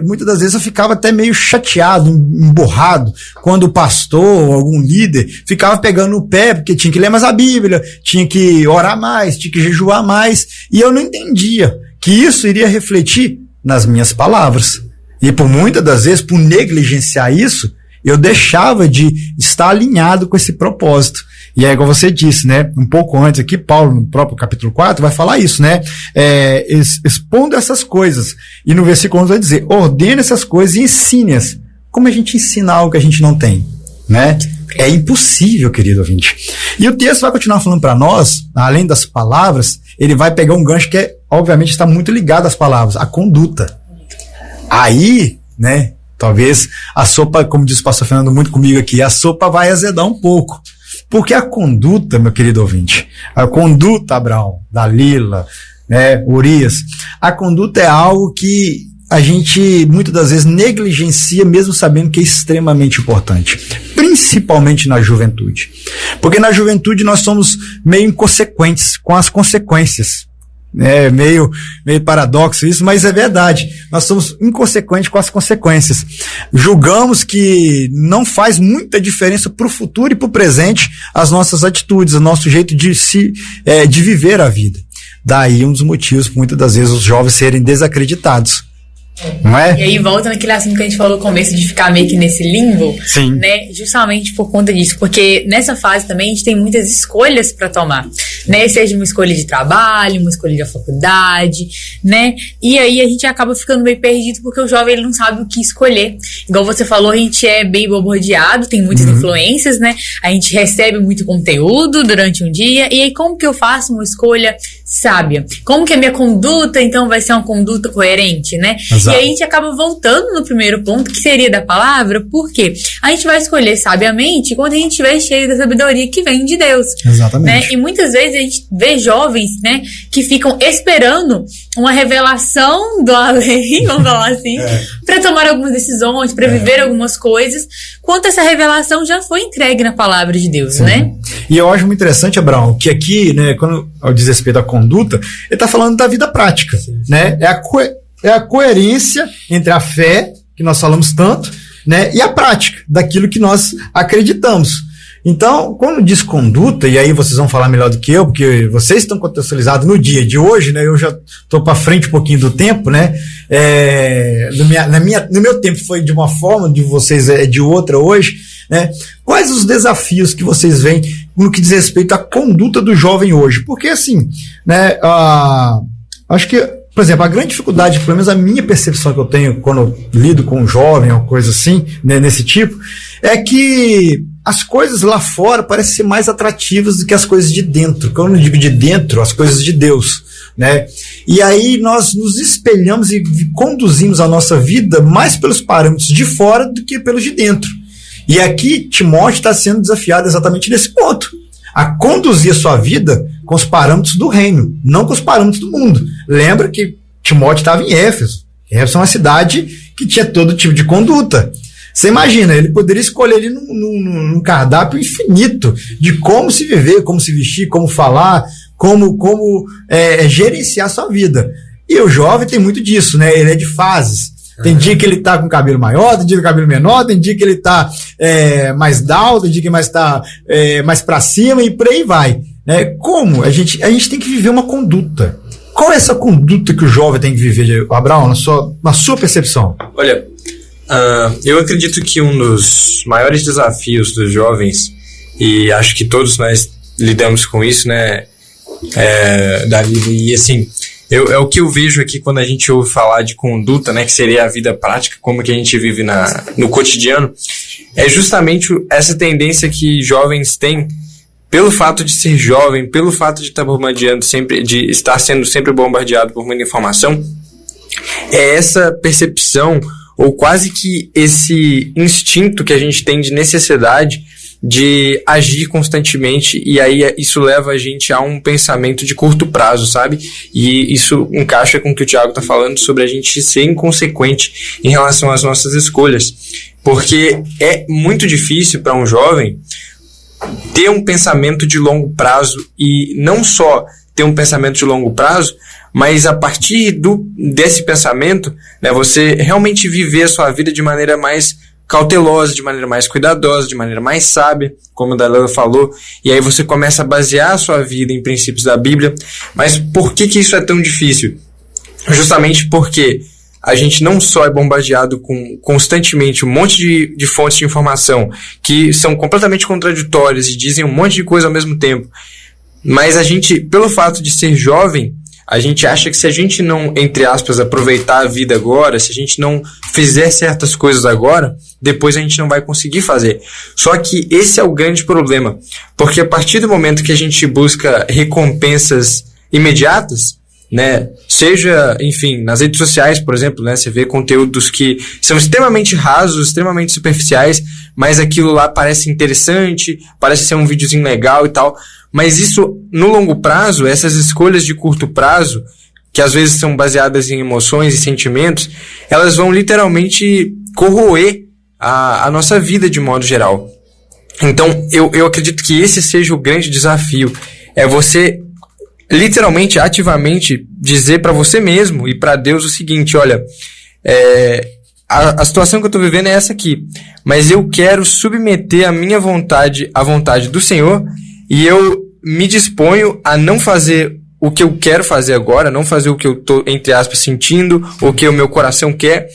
Muitas das vezes eu ficava até meio chateado, emborrado, quando o pastor ou algum líder ficava pegando no pé, porque tinha que ler mais a Bíblia, tinha que orar mais, tinha que jejuar mais, e eu não entendia que isso iria refletir nas minhas palavras. E por muitas das vezes, por negligenciar isso, eu deixava de estar alinhado com esse propósito. E é igual você disse, né? Um pouco antes aqui, Paulo, no próprio capítulo 4, vai falar isso, né? Expondo essas coisas. E no versículo 11 vai dizer, ordene essas coisas e ensine-as. Como a gente ensina algo que a gente não tem, né? É impossível, querido ouvinte. E o texto vai continuar falando para nós, além das palavras, ele vai pegar um gancho que obviamente está muito ligado às palavras, a conduta. Aí, né? Talvez a sopa, como diz o pastor Fernando muito comigo aqui, a sopa vai azedar um pouco. Porque a conduta, meu querido ouvinte, a conduta, Abraão, Dalila, né, Urias, a conduta é algo que a gente muitas das vezes negligencia, mesmo sabendo que é extremamente importante, principalmente na juventude, porque na juventude nós somos meio inconsequentes com as consequências. É meio paradoxo isso, mas é verdade. Nós somos inconsequentes com as consequências. Julgamos que não faz muita diferença para o futuro e para o presente as nossas atitudes, o nosso jeito de viver a vida. Daí um dos motivos, muitas das vezes, os jovens serem desacreditados. Não é? E aí volta naquele assunto que a gente falou no começo de ficar meio que nesse limbo. Sim. Né? Justamente por conta disso, porque nessa fase também a gente tem muitas escolhas para tomar, né? Seja uma escolha de trabalho, uma escolha de faculdade, né? E aí a gente acaba ficando meio perdido porque o jovem ele não sabe o que escolher. Igual você falou, a gente é bem bombardeado, tem muitas influências, né? A gente recebe muito conteúdo durante um dia, e aí como que eu faço uma escolha sábia? Como que a minha conduta então vai ser uma conduta coerente, né? Exato. E aí a gente acaba voltando no primeiro ponto, que seria da palavra, porque a gente vai escolher sabiamente quando a gente estiver cheio da sabedoria que vem de Deus. Exatamente. Né? E muitas vezes a gente vê jovens, né, que ficam esperando uma revelação do além, vamos falar assim, para tomar algumas decisões, para viver algumas coisas, quando essa revelação já foi entregue na palavra de Deus, né? E eu acho muito interessante, Abraão, que aqui, né, quando diz respeito à conduta, ele está falando da vida prática, né? É a coerência entre a fé, que nós falamos tanto, né, e a prática daquilo que nós acreditamos. Então, quando diz conduta, e aí vocês vão falar melhor do que eu, porque vocês estão contextualizados no dia de hoje, né? Eu já estou para frente um pouquinho do tempo, né? No meu tempo foi de uma forma, de vocês é de outra hoje, né? Quais os desafios que vocês veem no que diz respeito à conduta do jovem hoje? Porque assim, né? Acho que, por exemplo, a grande dificuldade, pelo menos a minha percepção que eu tenho quando eu lido com um jovem ou coisa assim, né, nesse tipo, é que as coisas lá fora parecem ser mais atrativas do que as coisas de dentro. Quando eu digo de dentro, as coisas de Deus, né? E aí nós nos espelhamos e conduzimos a nossa vida mais pelos parâmetros de fora do que pelos de dentro. E aqui Timóteo está sendo desafiado exatamente nesse ponto, a conduzir a sua vida com os parâmetros do reino, não com os parâmetros do mundo. Lembra que Timóteo estava em Éfeso. Éfeso é uma cidade que tinha todo tipo de conduta. Você imagina, ele poderia escolher ali num cardápio infinito de como se viver, como se vestir, como falar, como gerenciar a sua vida. E o jovem tem muito disso, né? Ele é de fases. Tem dia que ele tá com cabelo maior, tem dia com cabelo menor, tem dia que ele tá mais down, tem dia que mais tá mais pra cima e por aí vai. Né? Como? A gente tem que viver uma conduta. Qual é essa conduta que o jovem tem que viver, Abraão, na sua percepção? Olha, eu acredito que um dos maiores desafios dos jovens, e acho que todos nós lidamos com isso, né, Davi, e assim, é o que eu vejo aqui quando a gente ouve falar de conduta, né, que seria a vida prática, como que a gente vive no cotidiano, é justamente essa tendência que jovens têm, pelo fato de ser jovem, pelo fato de estar bombardeando sempre, de estar sendo sempre bombardeado por muita informação, é essa percepção, ou quase que esse instinto que a gente tem de necessidade de agir constantemente, e aí isso leva a gente a um pensamento de curto prazo, sabe? E isso encaixa com o que o Thiago tá falando sobre a gente ser inconsequente em relação às nossas escolhas, porque é muito difícil para um jovem ter um pensamento de longo prazo, e não só ter um pensamento de longo prazo, mas a partir desse pensamento, né, você realmente viver a sua vida de maneira mais cautelosa, de maneira mais cuidadosa, de maneira mais sábia, como a Dalila falou, e aí você começa a basear a sua vida em princípios da Bíblia. Mas por que isso é tão difícil? Justamente porque a gente não só é bombardeado com constantemente um monte de fontes de informação que são completamente contraditórias e dizem um monte de coisa ao mesmo tempo, mas a gente, pelo fato de ser jovem, a gente acha que se a gente não, entre aspas, aproveitar a vida agora, se a gente não fizer certas coisas agora, depois a gente não vai conseguir fazer. Só que esse é o grande problema, porque a partir do momento que a gente busca recompensas imediatas, né, seja, enfim, nas redes sociais, por exemplo, né, você vê conteúdos que são extremamente rasos, extremamente superficiais, mas aquilo lá parece interessante, parece ser um videozinho legal e tal, mas isso, no longo prazo, essas escolhas de curto prazo, que às vezes são baseadas em emoções e sentimentos, elas vão literalmente corroer a nossa vida de modo geral. Então, eu acredito que esse seja o grande desafio, é você literalmente, ativamente dizer para você mesmo e para Deus o seguinte: olha, a situação que eu estou vivendo é essa aqui, mas eu quero submeter a minha vontade à vontade do Senhor, e eu me disponho a não fazer o que eu quero fazer agora, não fazer o que eu estou, entre aspas, sentindo, o que o meu coração quer,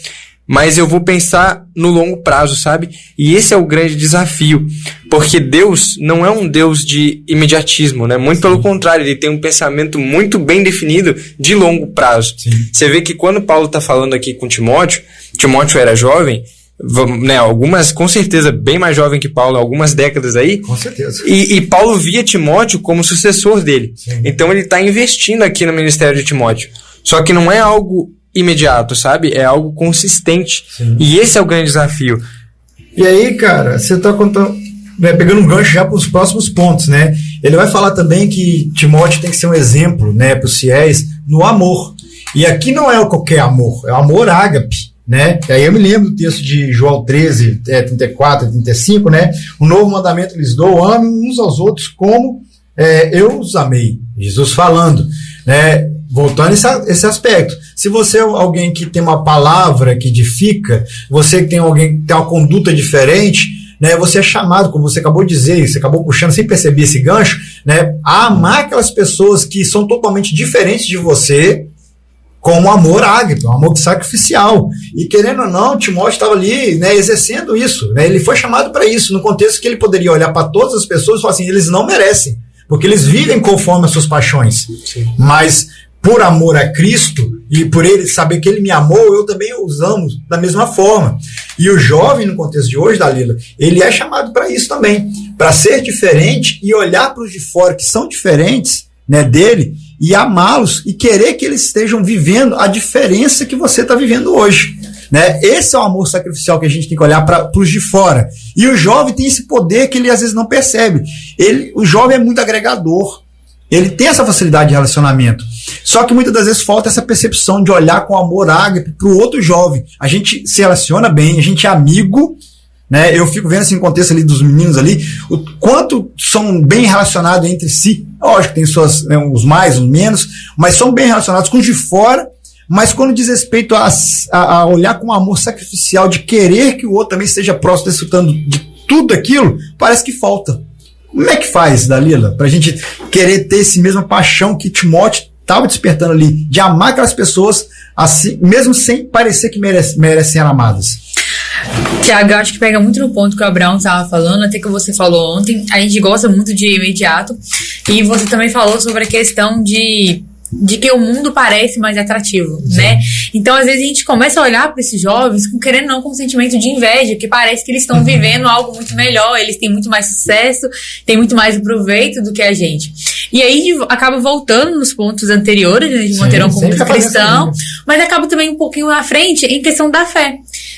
mas eu vou pensar no longo prazo, sabe? E esse é o grande desafio, porque Deus não é um Deus de imediatismo, né? Muito pelo contrário, ele tem um pensamento muito bem definido de longo prazo. Sim. Você vê que quando Paulo está falando aqui com Timóteo era jovem, né? Algumas, com certeza, bem mais jovem que Paulo, algumas décadas aí. Com certeza. E Paulo via Timóteo como sucessor dele. Sim. Então ele está investindo aqui no ministério de Timóteo. Só que não é algo imediato, sabe? É algo consistente. Sim. E esse é o grande desafio. E aí, cara, você tá contando, né, pegando um gancho já para os próximos pontos, né? Ele vai falar também que Timóteo tem que ser um exemplo, né, para os fiéis no amor. E aqui não é qualquer amor, é o amor ágape, né? E aí eu me lembro do texto de João 13, 34 e 35, né? O novo mandamento lhes dou: amem uns aos outros como eu os amei. Jesus falando, né? Voltando a esse aspecto, se você é alguém que tem uma palavra que edifica, você que tem alguém que tem uma conduta diferente, né, você é chamado, como você acabou de dizer, você acabou puxando sem perceber esse gancho, né, a amar aquelas pessoas que são totalmente diferentes de você, com um amor ágape, um amor sacrificial. E querendo ou não, Timóteo estava ali, né, exercendo isso, né, ele foi chamado para isso, no contexto que ele poderia olhar para todas as pessoas e falar assim: eles não merecem, porque eles vivem conforme as suas paixões. Sim. Mas por amor a Cristo, e por ele saber que ele me amou, eu também os amo da mesma forma. E o jovem, no contexto de hoje, Dalila, ele é chamado para isso também, para ser diferente e olhar para os de fora que são diferentes, né, dele, e amá-los e querer que eles estejam vivendo a diferença que você está vivendo hoje. Né? Esse é o amor sacrificial que a gente tem que olhar para os de fora. E o jovem tem esse poder que ele às vezes não percebe. O jovem é muito agregador. Ele tem essa facilidade de relacionamento. Só que muitas das vezes falta essa percepção de olhar com amor ágape para o outro jovem. A gente se relaciona bem, a gente é amigo, né? Eu fico vendo assim, no contexto ali dos meninos ali, o quanto são bem relacionados entre si. Lógico que tem suas, né, uns mais, uns menos, mas são bem relacionados com os de fora. Mas quando diz respeito a olhar com amor sacrificial, de querer que o outro também esteja próximo, desfrutando de tudo aquilo, parece que falta. Como é que faz, Dalila, pra gente querer ter esse mesma paixão que Timóteo estava despertando ali, de amar aquelas pessoas assim, mesmo sem parecer que merecem ser amadas? Tiago, eu acho que pega muito no ponto que o Abraão estava falando, até que você falou ontem. A gente gosta muito de imediato, e você também falou sobre a questão de que o mundo parece mais atrativo, né? Então, às vezes, a gente começa a olhar para esses jovens querendo não, com um sentimento de inveja, que parece que eles estão vivendo algo muito melhor, eles têm muito mais sucesso, têm muito mais proveito do que a gente. E aí, acaba voltando nos pontos anteriores, né, de manter um comportamento cristão, mas acaba também um pouquinho à frente em questão da fé.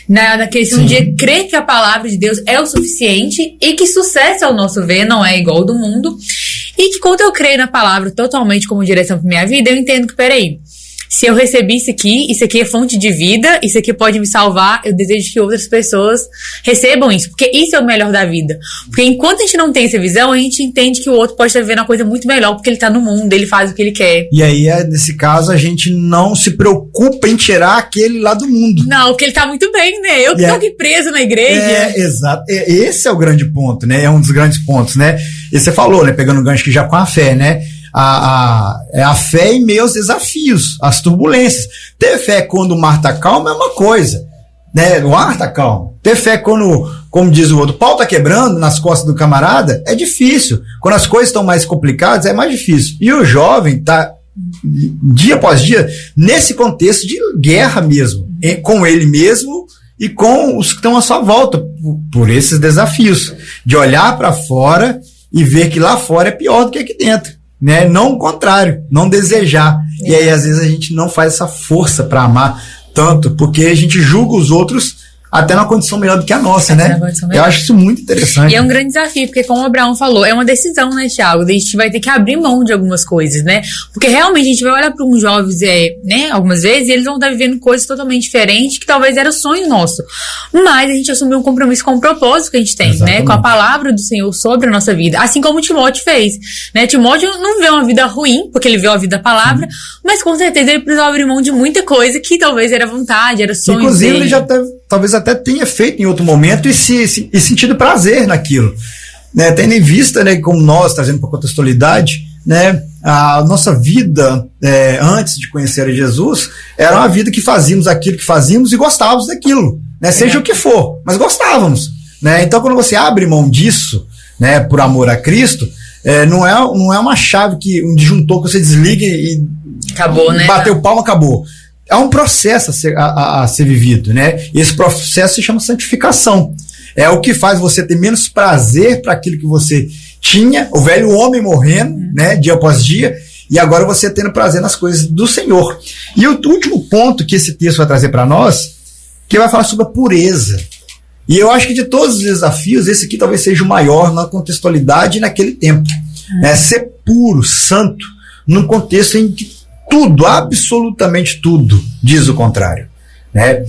Na questão de crer que a palavra de Deus é o suficiente e que sucesso, ao nosso ver, não é igual ao do mundo. E que quando eu creio na palavra totalmente como direção para minha vida, eu entendo que, peraí, se eu recebi isso aqui é fonte de vida, isso aqui pode me salvar, eu desejo que outras pessoas recebam isso, porque isso é o melhor da vida. Porque enquanto a gente não tem essa visão, a gente entende que o outro pode estar vivendo uma coisa muito melhor, porque ele está no mundo, ele faz o que ele quer. E aí, nesse caso, a gente não se preocupa em tirar aquele lá do mundo. Não, porque ele está muito bem, né? Eu que estou aqui preso na igreja. Exato. Esse é o grande ponto, né? É um dos grandes pontos, né? E você falou, né? Pegando o gancho aqui já com a fé, né? A fé em meio aos desafios, as turbulências. Ter fé quando o mar tá calmo é uma coisa, né? O mar tá calmo. Ter fé quando, como diz o outro, o pau tá quebrando nas costas do camarada, é difícil. Quando as coisas estão mais complicadas, é mais difícil. E o jovem tá, dia após dia, nesse contexto de guerra mesmo, com ele mesmo e com os que estão à sua volta, por esses desafios. De olhar para fora e ver que lá fora é pior do que aqui dentro. Né? Não o contrário, não desejar. E aí, às vezes, a gente não faz essa força para amar tanto, porque a gente julga os outros até numa condição melhor do que a nossa, né? Eu acho isso muito interessante. E é um grande desafio, porque como o Abraão falou, é uma decisão, né, Thiago? A gente vai ter que abrir mão de algumas coisas, né? Porque realmente a gente vai olhar para uns jovens, né, algumas vezes, e eles vão estar vivendo coisas totalmente diferentes, que talvez era o sonho nosso. Mas a gente assumiu um compromisso com o propósito que a gente tem, exatamente, né? Com a palavra do Senhor sobre a nossa vida. Assim como o Timóteo fez, né? Timóteo não vê uma vida ruim, porque ele vê a vida da palavra, mas com certeza ele precisava abrir mão de muita coisa que talvez era vontade, era sonho. Inclusive, ele já talvez até tenha feito em outro momento e sentido prazer naquilo, né? Tendo em vista, né, como nós, trazendo para a contextualidade, né, a nossa vida antes de conhecer a Jesus era uma vida que fazíamos aquilo que fazíamos e gostávamos daquilo, né? Seja o que for, mas gostávamos, né? Então, quando você abre mão disso, né, por amor a Cristo, não é uma chave um disjuntor que você desliga e acabou, né? Bateu palma, acabou. É um processo a ser vivido, né? E esse processo se chama santificação. É o que faz você ter menos prazer para aquilo que você tinha, o velho homem morrendo, né, dia após dia, e agora você tendo prazer nas coisas do Senhor. E o último ponto que esse texto vai trazer para nós, que vai falar sobre a pureza. E eu acho que de todos os desafios, esse aqui talvez seja o maior na contextualidade naquele tempo. Ser puro, santo, num contexto em que tudo, absolutamente tudo, diz o contrário, né?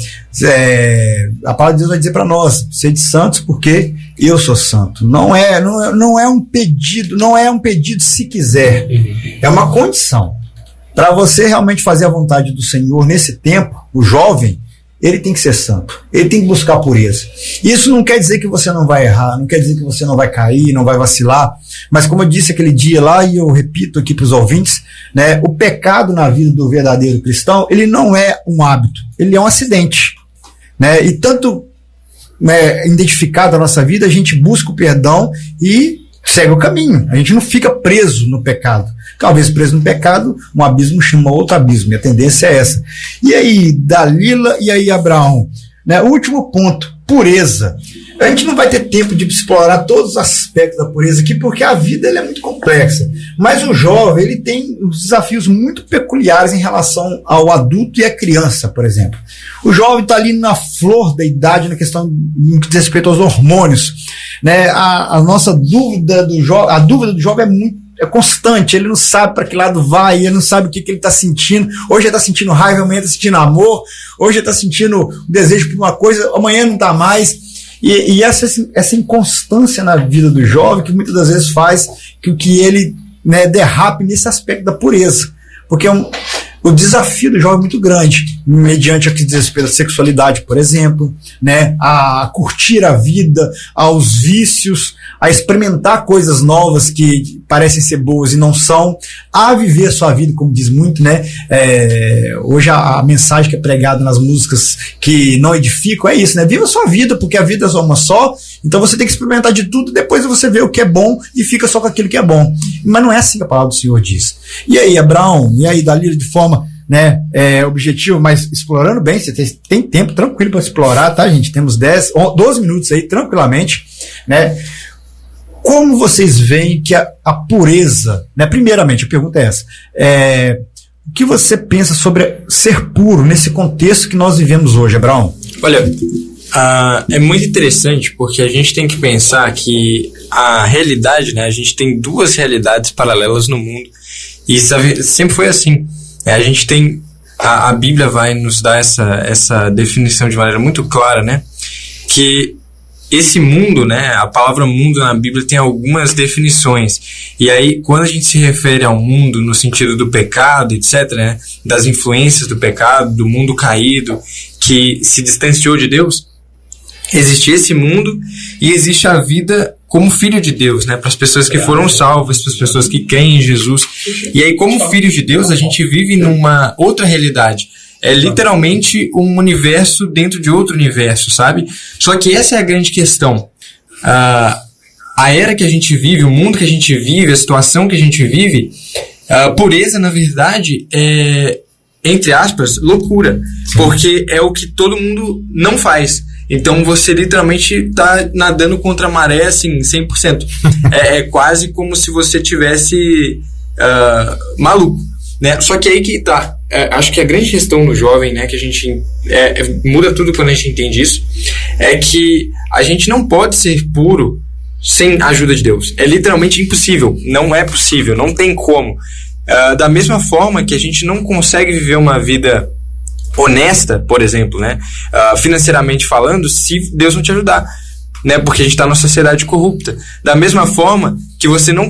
A palavra de Deus vai dizer para nós: sede santos porque eu sou santo. Não é um pedido se quiser, é uma condição. Para você realmente fazer a vontade do Senhor nesse tempo, o jovem, ele tem que ser santo, ele tem que buscar pureza. Isso não quer dizer que você não vai errar, não quer dizer que você não vai cair, não vai vacilar, mas como eu disse aquele dia lá, e eu repito aqui para os ouvintes, né, o pecado na vida do verdadeiro cristão, ele não é um hábito, ele é um acidente, né? E tanto identificado na nossa vida, a gente busca o perdão e segue o caminho, a gente não fica preso no pecado. Talvez preso no pecado, um abismo chama outro abismo, e a tendência é essa. E aí, Dalila, e aí, Abraão, né? O último ponto, pureza. A gente não vai ter tempo de explorar todos os aspectos da pureza aqui, porque a vida ela é muito complexa. Mas o jovem, ele tem desafios muito peculiares em relação ao adulto e à criança, por exemplo. O jovem está ali na flor da idade, na questão no que diz respeito aos hormônios, né? A nossa dúvida do jovem, a dúvida do jovem é constante, ele não sabe para que lado vai, ele não sabe o que ele está sentindo. Hoje ele está sentindo raiva, amanhã está sentindo amor, hoje ele está sentindo desejo por uma coisa, amanhã não está mais. E essa inconstância na vida do jovem que muitas das vezes faz que ele, né, derrape nesse aspecto da pureza. Porque o desafio do jovem é muito grande, mediante o que diz respeito à sexualidade, por exemplo, né, a curtir a vida, aos vícios, a experimentar coisas novas que parecem ser boas e não são, a viver a sua vida, como diz muito, né? Hoje a mensagem que é pregada nas músicas que não edificam é isso, né? Viva a sua vida, porque a vida é só uma só, então você tem que experimentar de tudo, depois você vê o que é bom e fica só com aquilo que é bom. Mas não é assim que a palavra do Senhor diz. E aí, Abraão, e aí, Dalila, de forma, né, objetivo, mas explorando bem, você tem tempo tranquilo para explorar, tá, gente? Temos 12 minutos aí, tranquilamente, né? Como vocês veem que a pureza, né? Primeiramente, a pergunta é essa, o que você pensa sobre ser puro nesse contexto que nós vivemos hoje, Abraão? Olha, é muito interessante porque a gente tem que pensar que a realidade, né? A gente tem duas realidades paralelas no mundo e sempre foi assim. A gente tem, a Bíblia vai nos dar essa definição de maneira muito clara, né? Que esse mundo, né? A palavra mundo na Bíblia tem algumas definições. E aí, quando a gente se refere ao mundo no sentido do pecado, etc., né? Das influências do pecado, do mundo caído, que se distanciou de Deus, existe esse mundo e existe a vida como filho de Deus, né? Para as pessoas que foram salvas, para as pessoas que creem em Jesus. E aí, como filhos de Deus, a gente vive numa outra realidade. É literalmente um universo dentro de outro universo, sabe? Só que essa é a grande questão. A era que a gente vive, o mundo que a gente vive, a situação que a gente vive, pureza, na verdade, é, entre aspas, loucura. Sim. Porque é o que todo mundo não faz. Então você literalmente tá nadando contra a maré, assim, 100%. É quase como se você tivesse maluco, né? Só que aí que tá. acho que a grande questão no jovem, né, que a gente muda tudo quando a gente entende isso, é que a gente não pode ser puro sem a ajuda de Deus. É literalmente impossível, não é possível, não tem como. Da mesma forma que a gente não consegue viver uma vida honesta, por exemplo, né, financeiramente falando, se Deus não te ajudar, né, porque a gente está numa sociedade corrupta. Da mesma forma que você não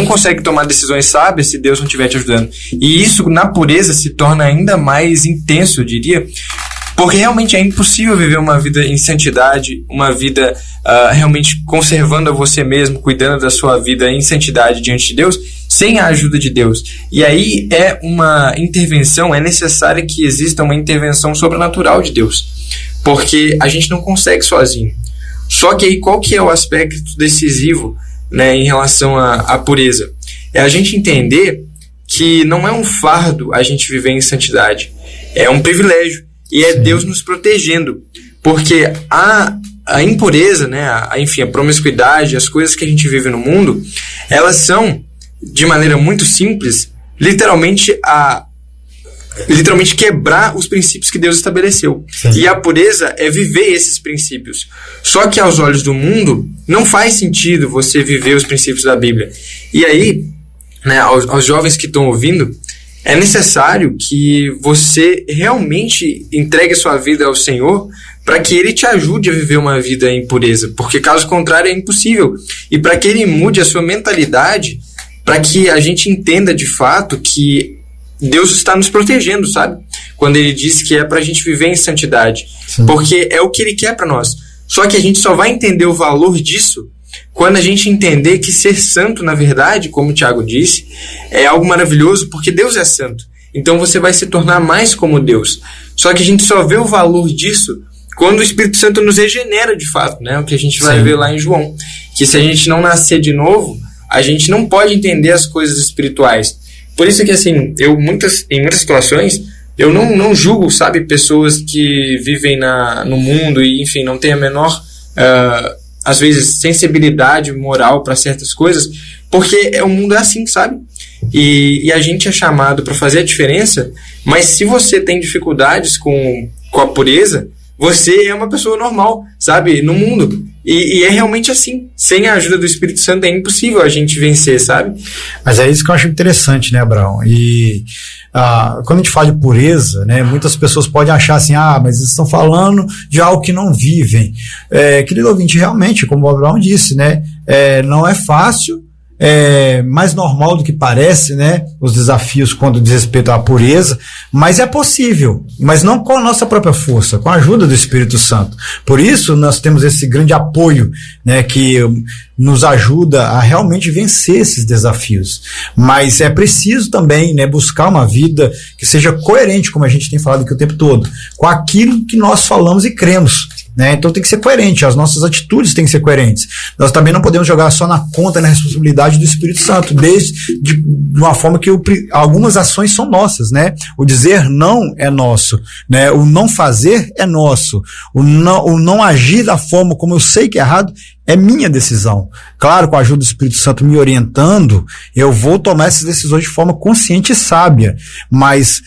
consegue tomar decisões sábias se Deus não estiver te ajudando. E isso, na pureza, se torna ainda mais intenso, eu diria, porque realmente é impossível viver uma vida em santidade, uma vida realmente conservando a você mesmo, cuidando da sua vida em santidade diante de Deus, sem a ajuda de Deus. E aí é necessário que exista uma intervenção sobrenatural de Deus, porque a gente não consegue sozinho. Só que aí qual que é o aspecto decisivo, né, em relação à pureza? É a gente entender que não é um fardo a gente viver em santidade, é um privilégio, e é Deus nos protegendo, porque a impureza, né, enfim, a promiscuidade, as coisas que a gente vive no mundo, elas são, de maneira muito simples, literalmente quebrar os princípios que Deus estabeleceu. Sim. E a pureza é viver esses princípios. Só que aos olhos do mundo, não faz sentido você viver os princípios da Bíblia. E aí, né, aos jovens que estão ouvindo, é necessário que você realmente entregue a sua vida ao Senhor para que Ele te ajude a viver uma vida em pureza, porque caso contrário é impossível. E para que Ele mude a sua mentalidade, para que a gente entenda de fato que Deus está nos protegendo, sabe? Quando Ele diz que é pra gente viver em santidade. Sim. Porque é o que Ele quer pra nós. Só que a gente só vai entender o valor disso quando a gente entender que ser santo, na verdade, como o Tiago disse, é algo maravilhoso, porque Deus é santo. Então você vai se tornar mais como Deus. Só que a gente só vê o valor disso quando o Espírito Santo nos regenera de fato, né? O que a gente vai ver lá em João. Que se a gente não nascer de novo, a gente não pode entender as coisas espirituais. Por isso que, assim, em muitas situações, eu não julgo, sabe, pessoas que vivem no mundo e, enfim, não têm a menor, às vezes, sensibilidade moral para certas coisas, porque o mundo é assim, sabe? E a gente é chamado para fazer a diferença, mas se você tem dificuldades com a pureza, você é uma pessoa normal, sabe, no mundo. E é realmente assim. Sem a ajuda do Espírito Santo é impossível a gente vencer, sabe? Mas é isso que eu acho interessante, né, Abraão? E quando a gente fala de pureza, né, muitas pessoas podem achar assim, mas eles estão falando de algo que não vivem. Querido ouvinte, realmente, como o Abraão disse, né, não é fácil, é mais normal do que parece, né, os desafios quando diz respeito à pureza, mas é possível, mas não com a nossa própria força, com a ajuda do Espírito Santo. Por isso nós temos esse grande apoio, né, que nos ajuda a realmente vencer esses desafios. Mas é preciso também, né, buscar uma vida que seja coerente, como a gente tem falado aqui o tempo todo, com aquilo que nós falamos e cremos. Né? Então tem que ser coerente, as nossas atitudes têm que ser coerentes. Nós também não podemos jogar só na conta, na responsabilidade do Espírito Santo, de uma forma que algumas ações são nossas, né? O dizer não é nosso, né? O não fazer é nosso, o não agir da forma como eu sei que é errado é minha decisão. Claro, com a ajuda do Espírito Santo me orientando, eu vou tomar essas decisões de forma consciente e sábia, mas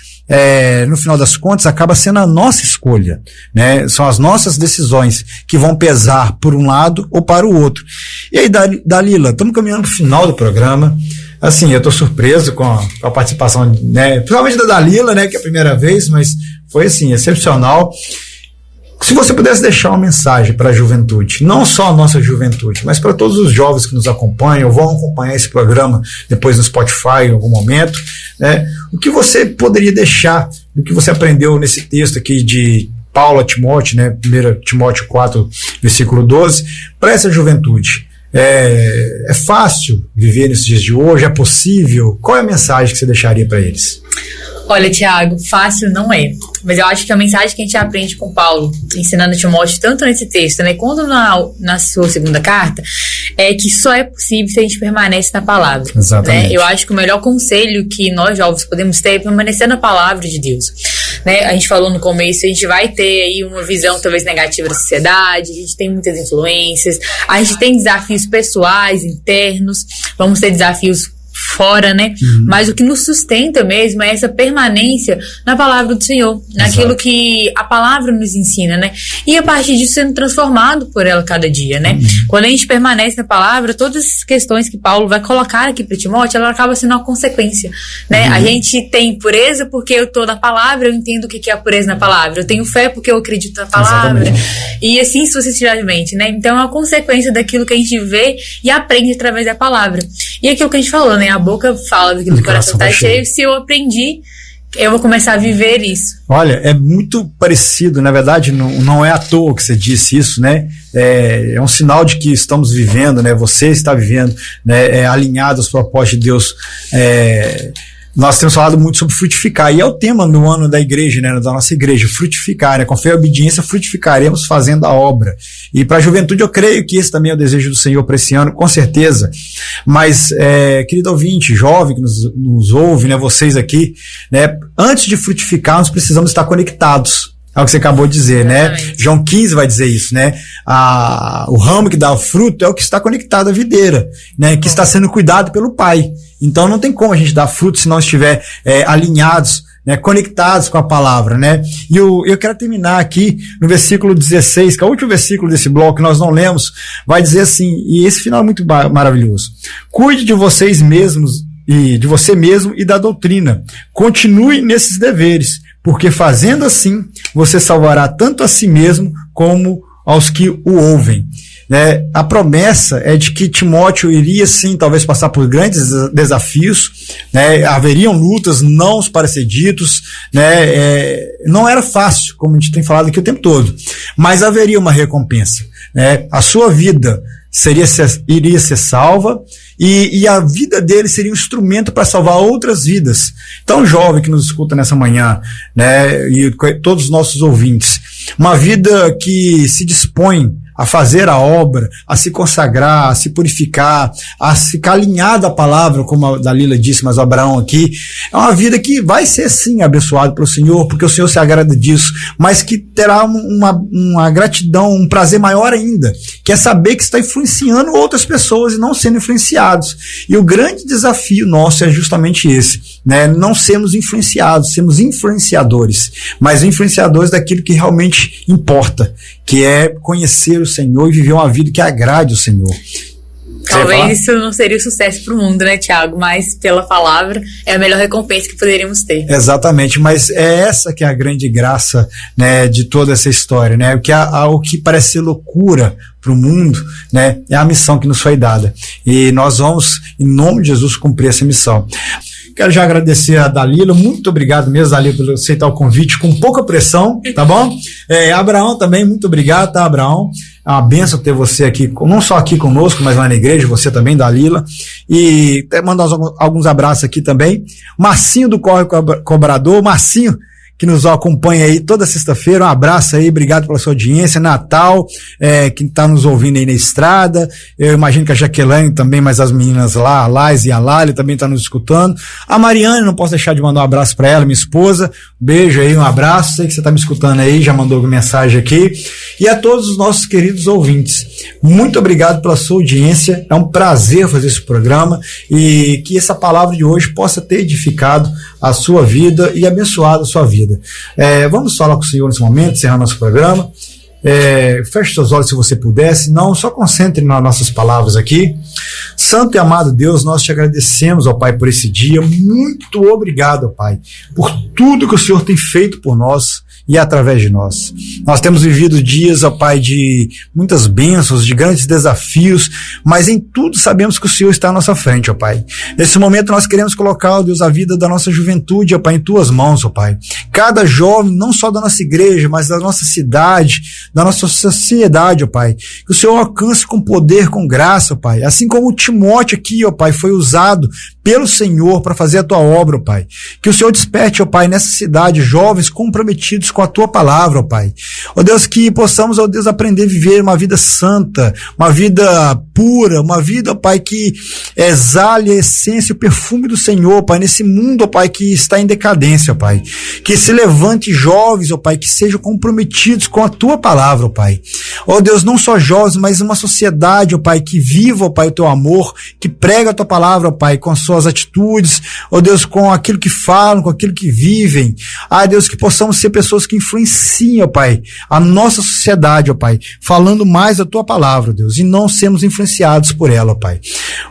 no final das contas acaba sendo a nossa escolha, né? São as nossas decisões que vão pesar por um lado ou para o outro. E aí, Dalila, estamos caminhando para o final do programa. Assim, eu estou surpreso com a participação, né, principalmente da Dalila, né, que é a primeira vez, mas foi assim, excepcional. Se você pudesse deixar uma mensagem para a juventude, não só a nossa juventude, mas para todos os jovens que nos acompanham, ou vão acompanhar esse programa depois no Spotify em algum momento, né? O que você poderia deixar do que você aprendeu nesse texto aqui de Paulo a Timóteo, né? 1 Timóteo 4, versículo 12, para essa juventude? É fácil viver nesses dias de hoje? É possível? Qual é a mensagem que você deixaria para eles? Olha, Tiago, fácil não é. Mas eu acho que a mensagem que a gente aprende com Paulo, ensinando Timóteo, tanto nesse texto, né, quanto na sua segunda carta, é que só é possível se a gente permanece na palavra. Exatamente. Né? Eu acho que o melhor conselho que nós jovens podemos ter é permanecer na palavra de Deus. Né? A gente falou no começo, a gente vai ter aí uma visão talvez negativa da sociedade, a gente tem muitas influências, a gente tem desafios pessoais, internos, vamos ter desafios fora, né? Mas o que nos sustenta mesmo é essa permanência na palavra do Senhor, naquilo que a palavra nos ensina, né? E a partir disso sendo transformado por ela cada dia, né? Quando a gente permanece na palavra, todas as questões que Paulo vai colocar aqui para Timóteo, ela acaba sendo uma consequência, né? A gente tem pureza porque eu tô na palavra, eu entendo o que é a pureza na palavra. Eu tenho fé porque eu acredito na palavra. E assim sucessivamente, né? Então é uma consequência daquilo que a gente vê e aprende através da palavra. E aquilo que a gente falou, né? A boca fala daquilo que o coração tá cheio. Se eu aprendi, eu vou começar a viver isso. Olha, é muito parecido, na verdade, não é à toa que você disse isso, né? É um sinal de que estamos vivendo, né? Você está vivendo, né? Alinhado aos propósitos de Deus. Nós temos falado muito sobre frutificar, e é o tema no ano da igreja, né, da nossa igreja, frutificar, né, com fé e obediência frutificaremos fazendo a obra. E para a juventude eu creio que esse também é o desejo do Senhor para esse ano, com certeza. Mas, querido ouvinte, jovem que nos ouve, né, vocês aqui, né, antes de frutificar nós precisamos estar conectados. É o que você acabou de dizer, exatamente, né? João 15 vai dizer isso, né? O ramo que dá o fruto é o que está conectado à videira, né? Que está sendo cuidado pelo Pai. Então não tem como a gente dar fruto se não estiver alinhados, né? Conectados com a palavra, né? E eu quero terminar aqui no versículo 16, que é o último versículo desse bloco que nós não lemos, vai dizer assim, e esse final é muito maravilhoso. Cuide de vocês mesmos e de você mesmo e da doutrina. Continue nesses deveres, porque fazendo assim, você salvará tanto a si mesmo como aos que o ouvem. Né? A promessa é de que Timóteo iria sim, talvez passar por grandes desafios, né? Haveriam lutas, nãos para ser ditos, né? Não era fácil, como a gente tem falado aqui o tempo todo, mas haveria uma recompensa, né? A sua vida iria ser salva, e a vida dele seria um instrumento para salvar outras vidas. Então, jovem que nos escuta nessa manhã, né, e todos os nossos ouvintes, uma vida que se dispõe a fazer a obra, a se consagrar, a se purificar, a ficar alinhado à palavra, como a Dalila disse, mas o Abraão aqui, é uma vida que vai ser sim abençoada pelo Senhor, porque o Senhor se agrada disso, mas que terá uma gratidão, um prazer maior ainda, que é saber que está influenciando outras pessoas e não sendo influenciados. E o grande desafio nosso é justamente esse, né? Não sermos influenciados, sermos influenciadores, mas influenciadores daquilo que realmente importa, que é conhecer o Senhor e viver uma vida que agrade o Senhor. Talvez isso não seria o sucesso para o mundo, né, Tiago? Mas pela palavra é a melhor recompensa que poderíamos ter. Exatamente, mas é essa que é a grande graça, né, de toda essa história, né? O que parece ser loucura para o mundo, né, é a missão que nos foi dada. E nós vamos, em nome de Jesus, cumprir essa missão. Quero já agradecer a Dalila, muito obrigado mesmo, Dalila, por aceitar o convite com pouca pressão, tá bom? Abraão também, muito obrigado, tá, Abraão? É uma bênção ter você aqui, não só aqui conosco, mas lá na igreja, você também, Dalila. E até mandar alguns abraços aqui também. Marcinho do Corre Cobrador, Marcinho, que nos acompanha aí toda sexta-feira, um abraço aí, obrigado pela sua audiência, Natal, quem está nos ouvindo aí na estrada, eu imagino que a Jaqueline também, mas as meninas lá, a Lais e a Lali também estão nos escutando, a Mariane, não posso deixar de mandar um abraço para ela, minha esposa, beijo aí, um abraço, sei que você está me escutando aí, já mandou mensagem aqui, e a todos os nossos queridos ouvintes, muito obrigado pela sua audiência, é um prazer fazer esse programa, e que essa palavra de hoje possa ter edificado a sua vida e abençoado a sua vida. Vamos falar com o Senhor nesse momento, encerrar nosso programa. Feche seus olhos se você puder, se não, só concentre nas nossas palavras aqui. Santo e amado Deus, nós te agradecemos, ó Pai, por esse dia. Muito obrigado, ó Pai, por tudo que o Senhor tem feito por nós e através de nós. Nós temos vivido dias, ó Pai, de muitas bênçãos, de grandes desafios, mas em tudo sabemos que o Senhor está à nossa frente, ó Pai. Nesse momento nós queremos colocar, ó Deus, a vida da nossa juventude, ó Pai, em Tuas mãos, ó Pai. Cada jovem, não só da nossa igreja, mas da nossa cidade, da nossa sociedade, ó Pai. Que o Senhor alcance com poder, com graça, ó Pai. Assim como o Timóteo aqui, ó Pai, foi usado pelo Senhor para fazer a Tua obra, ó Pai. Que o Senhor desperte, ó Pai, nessa cidade, jovens comprometidos com a Tua palavra, ó Pai. Ó Deus, que possamos, ó Deus, aprender a viver uma vida santa, uma vida pura, uma vida, ó Pai, que exale a essência e o perfume do Senhor, ó Pai, nesse mundo, ó Pai, que está em decadência, ó Pai. Que se levante jovens, ó Pai, que sejam comprometidos com a Tua palavra, ó Pai. Ó Deus, não só jovens, mas uma sociedade, ó Pai, que viva, ó Pai, o Teu amor, que prega a Tua palavra, ó Pai, com a sua suas atitudes, ó Deus, com aquilo que falam, com aquilo que vivem. Deus, que possamos ser pessoas que influenciam, ó Pai, a nossa sociedade, ó Pai, falando mais da Tua palavra, ó Deus, e não sermos influenciados por ela, ó Pai.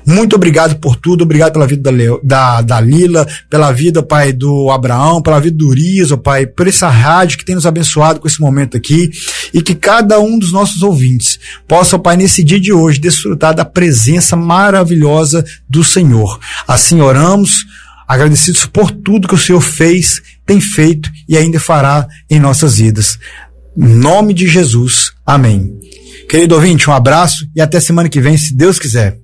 Muito obrigado por tudo, obrigado pela vida da Lila, pela vida, Pai, do Abraão, pela vida do Urias, ó Pai, por essa rádio que tem nos abençoado com esse momento aqui, e que cada um dos nossos ouvintes possa, ó Pai, nesse dia de hoje, desfrutar da presença maravilhosa do Senhor. Assim oramos, agradecidos por tudo que o Senhor fez, tem feito e ainda fará em nossas vidas. Em nome de Jesus, amém. Querido ouvinte, um abraço e até semana que vem, se Deus quiser.